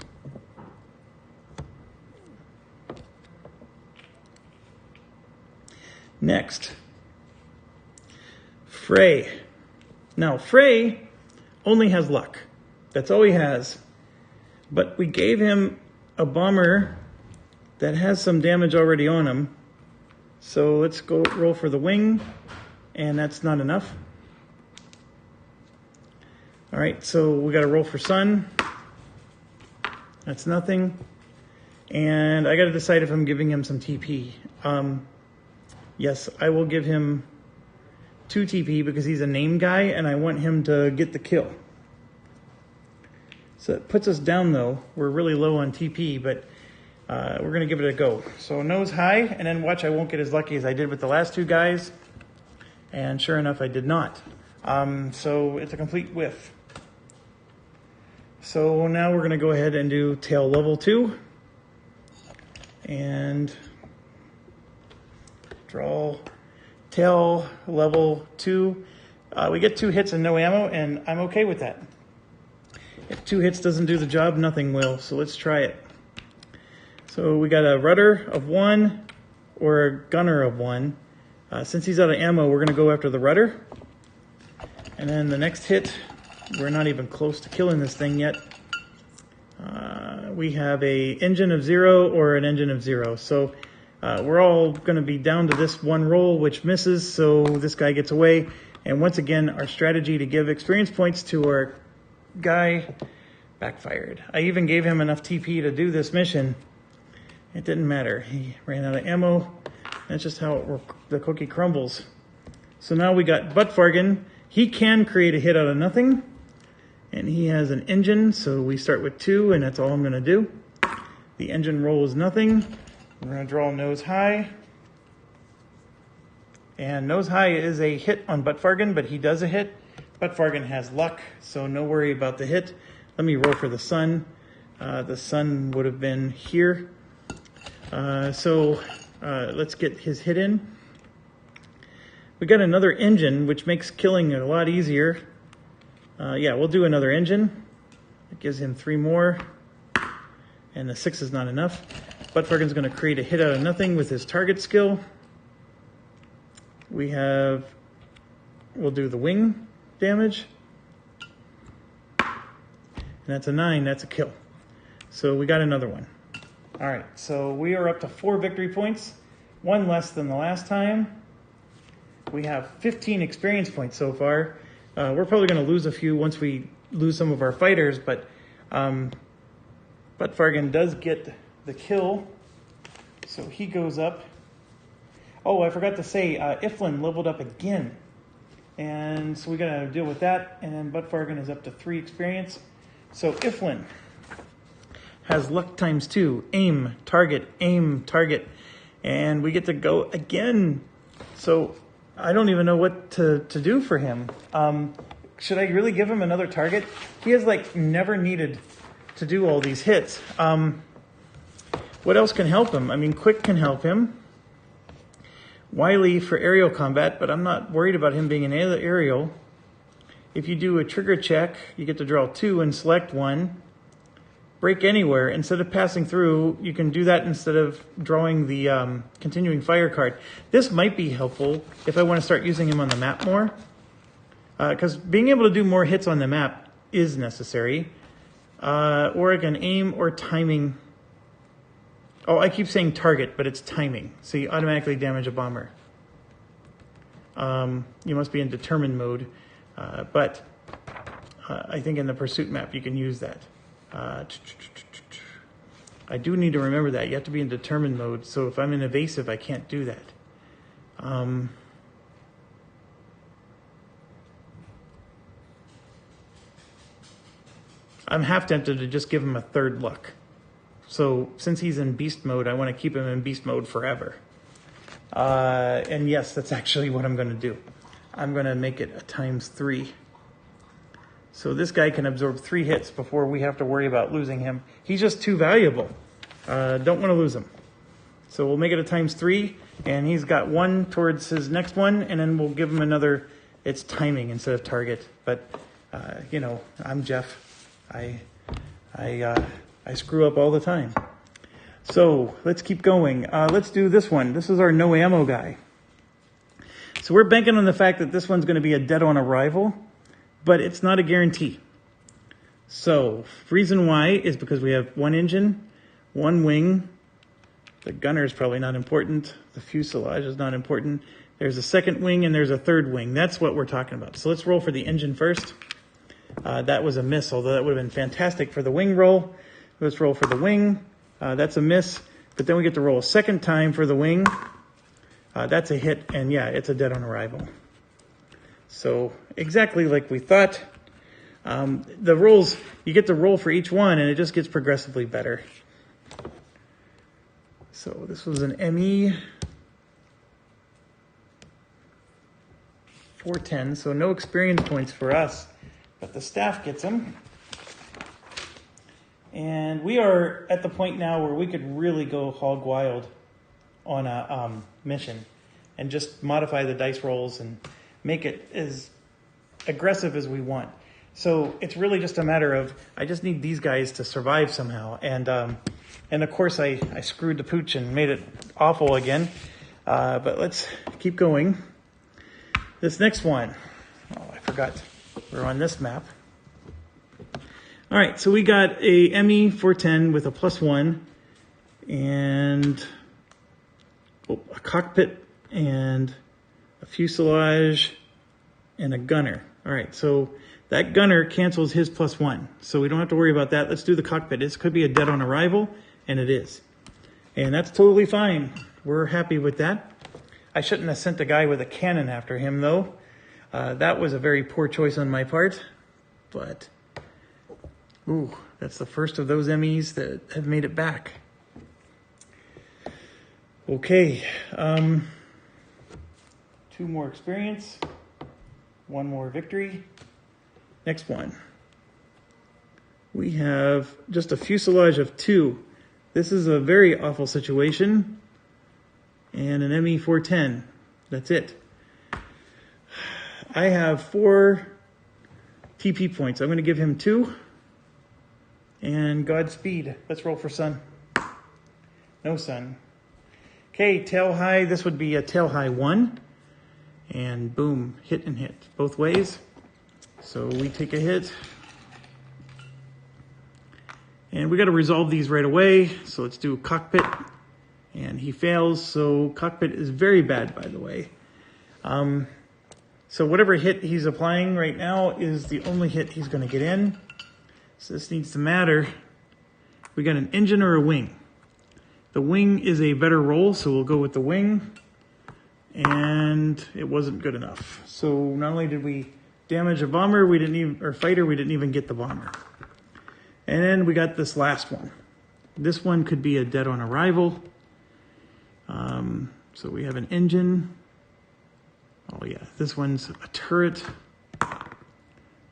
Next, Frey. Now, Frey only has luck. That's all he has. But we gave him a bomber that has some damage already on him. So let's go roll for the wing, and that's not enough. All right, so we got to roll for sun. That's nothing. And I got to decide if I'm giving him some TP. Yes, I will give him 2 TP because he's a name guy and I want him to get the kill. So it puts us down though. We're really low on TP, but we're going to give it a go. So nose high, and then watch, I won't get as lucky as I did with the last 2 guys. And sure enough, I did not. So it's a complete whiff. So now we're going to go ahead and do tail level 2. And draw tail level 2. We get 2 hits and no ammo, and I'm okay with that. If 2 hits doesn't do the job, nothing will. So let's try it. So we got a rudder of 1 or a gunner of 1. Since he's out of ammo, we're going to go after the rudder. And then the next hit, we're not even close to killing this thing yet. We have a engine of 0 or an engine of 0. So we're all going to be down to this 1 roll, which misses, so this guy gets away. And once again, our strategy to give experience points to our guy backfired. I even gave him enough TP to do this mission. It didn't matter. He ran out of ammo. That's just how the cookie crumbles. So now we got Buttfargan. He can create a hit out of nothing. And he has an engine, so we start with 2, and that's all I'm going to do. The engine roll is nothing. We're going to draw nose high. And nose high is a hit on Buttfargan, but he does a hit. Buttfargan has luck, so no worry about the hit. Let me roll for the sun. The sun would have been here. Let's get his hit in. We got another engine, which makes killing it a lot easier. Yeah, we'll do another engine. It gives him 3 more. And the 6 is not enough. Buttfargen's going to create a hit out of nothing with his target skill. We'll do the wing damage. And that's a 9, that's a kill. So we got another one. All right, so we are up to 4 victory points, 1 less than the last time. We have 15 experience points so far. We're probably going to lose a few once we lose some of our fighters, but Buttfargen does get the kill, so he goes up. Oh, I forgot to say, Iflin leveled up again, and so we got to deal with that, and then Buttfargen is up to 3 experience. So Iflin has luck times 2, aim, target, and we get to go again. So I don't even know what to do for him. Should I really give him another target? He has like never needed to do all these hits. What else can help him? I mean, Quick can help him. Wily for aerial combat, but I'm not worried about him being an aerial. If you do a trigger check, you get to draw 2 and select 1. Break anywhere. Instead of passing through, you can do that instead of drawing the continuing fire card. This might be helpful if I want to start using him on the map more. Because being able to do more hits on the map is necessary. Or I can aim or timing. Oh, I keep saying target, but it's timing. So you automatically damage a bomber. You must be in determined mode. But I think in the pursuit map you can use that. I do need to remember that. You have to be in determined mode. So if I'm in evasive, I can't do that. I'm half tempted to just give him a 3rd luck. So since he's in beast mode, I want to keep him in beast mode forever. And yes, that's actually what I'm going to do. I'm going to make it a ×3. So this guy can absorb 3 hits before we have to worry about losing him. He's just too valuable. Don't want to lose him. So we'll make it a ×3, and he's got 1 towards his next one, and then we'll give him another. It's timing instead of target. But, you know, I'm Jeff. I screw up all the time. So let's keep going. Let's do this one. This is our no ammo guy. So we're banking on the fact that this one's going to be a dead on arrival, but it's not a guarantee. So reason why is because we have 1 engine, 1 wing. The gunner is probably not important. The fuselage is not important. There's a 2nd wing and there's a 3rd wing. That's what we're talking about. So let's roll for the engine first. That was a miss, although that would have been fantastic for the wing roll. Let's roll for the wing. That's a miss, but then we get to roll a 2nd time for the wing. That's a hit, and yeah, it's a dead on arrival. So exactly like we thought. The rolls, you get to roll for each one, and it just gets progressively better. So this was an ME 410, so no experience points for us, but the staff gets them. And we are at the point now where we could really go hog wild on a mission and just modify the dice rolls and make it as aggressive as we want. So it's really just a matter of, I just need these guys to survive somehow. And of course I screwed the pooch and made it awful again. But let's keep going. This next one, oh, I forgot. We're on this map. All right, so we got a ME 410 with a +1 and a cockpit and a fuselage and a gunner. All right, so that gunner cancels his +1, so we don't have to worry about that. Let's do the cockpit. This could be a dead on arrival, and it is. And that's totally fine. We're happy with that. I shouldn't have sent a guy with a cannon after him, though. That was a very poor choice on my part, but ooh, that's the first of those MEs that have made it back. Okay, 2 more experience, 1 more victory. Next one. We have just a fuselage of 2. This is a very awful situation. And an ME 410. That's it. I have 4 TP points. I'm going to give him 2. And Godspeed. Let's roll for Sun. No sun. Okay, tail high. This would be a tail high 1. And boom, hit and hit both ways. So we take a hit. And we got to resolve these right away. So let's do cockpit. And he fails. So cockpit is very bad, by the way. So whatever hit he's applying right now is the only hit he's going to get in. So this needs to matter. We got an engine or a wing. The wing is a better roll, so we'll go with the wing. And it wasn't good enough. So not only did we damage a bomber, we didn't even get the bomber. And then we got this last one. This one could be a dead on arrival. So we have an engine. Oh yeah, this one's a turret.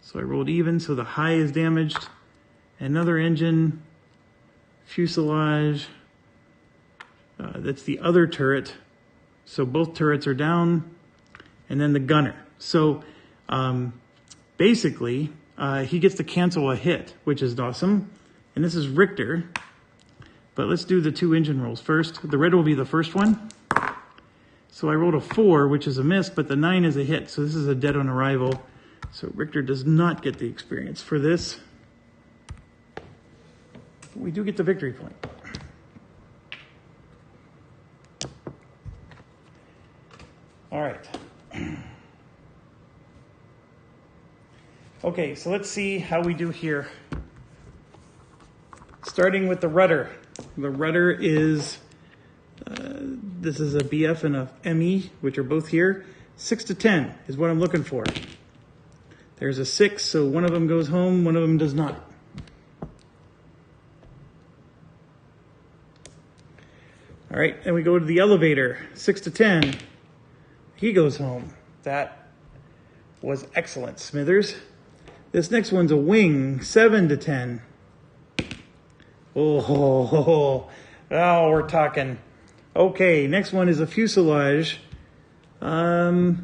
So I rolled even, so the high is damaged. Another engine, fuselage. That's the other turret. So both turrets are down. And then the gunner. So basically, he gets to cancel a hit, which is awesome. And this is Richter. But let's do the 2 engine rolls first. The red will be the first one. So I rolled a 4, which is a miss, but the 9 is a hit. So this is a dead on arrival. So Richter does not get the experience for this. We do get the victory point. All right. Okay, so let's see how we do here. Starting with the rudder. The rudder is, this is a BF and a ME, which are both here. 6 to 10 is what I'm looking for. There's a 6, so one of them goes home, one of them does not. All right, and we go to the elevator. 6 to 10, he goes home. That was excellent, Smithers. This next one's a wing, 7 to 10. Oh, we're talking. Okay, next one is a fuselage. 6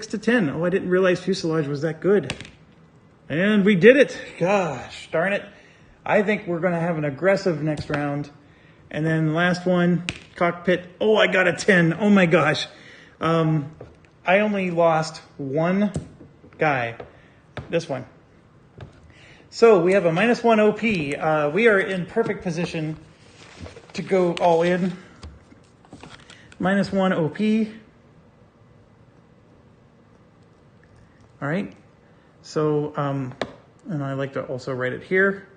to 10. Oh, I didn't realize fuselage was that good. And we did it. Gosh, darn it. I think we're going to have an aggressive next round. And then last one, cockpit. Oh, I got a 10. Oh my gosh. I only lost one guy. This one. So we have a -1 OP. We are in perfect position to go all in. -1 OP. All right. So, and I like to also write it here.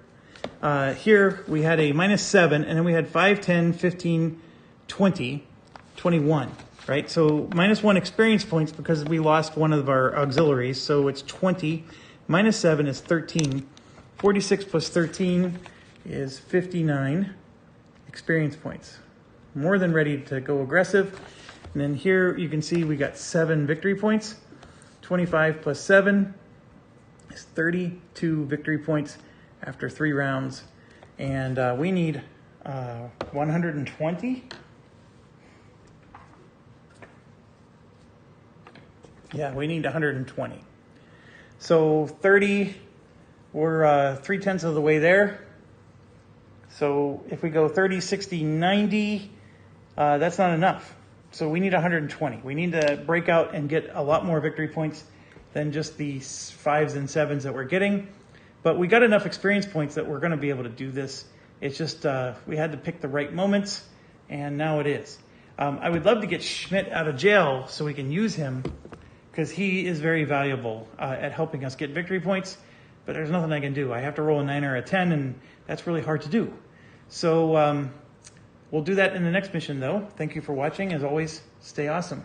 Here we had a -7, and then we had 5, 10, 15, 20, 21, right? So -1 experience points because we lost one of our auxiliaries. So it's 20. -7 is 13. 46 plus 13 is 59 experience points. More than ready to go aggressive. And then here you can see we got 7 victory points. 25 plus 7 is 32 victory points after 3 rounds. And we need 120. Yeah, we need 120. So 30, we're 3/10 of the way there. So if we go 30, 60, 90, that's not enough. So we need 120. We need to break out and get a lot more victory points than just the 5s and 7s that we're getting. But we got enough experience points that we're going to be able to do this. It's just we had to pick the right moments, and now it is. I would love to get Schmidt out of jail so we can use him, because he is very valuable at helping us get victory points. But there's nothing I can do. I have to roll a 9 or a 10, and that's really hard to do. So we'll do that in the next mission, though. Thank you for watching. As always, stay awesome.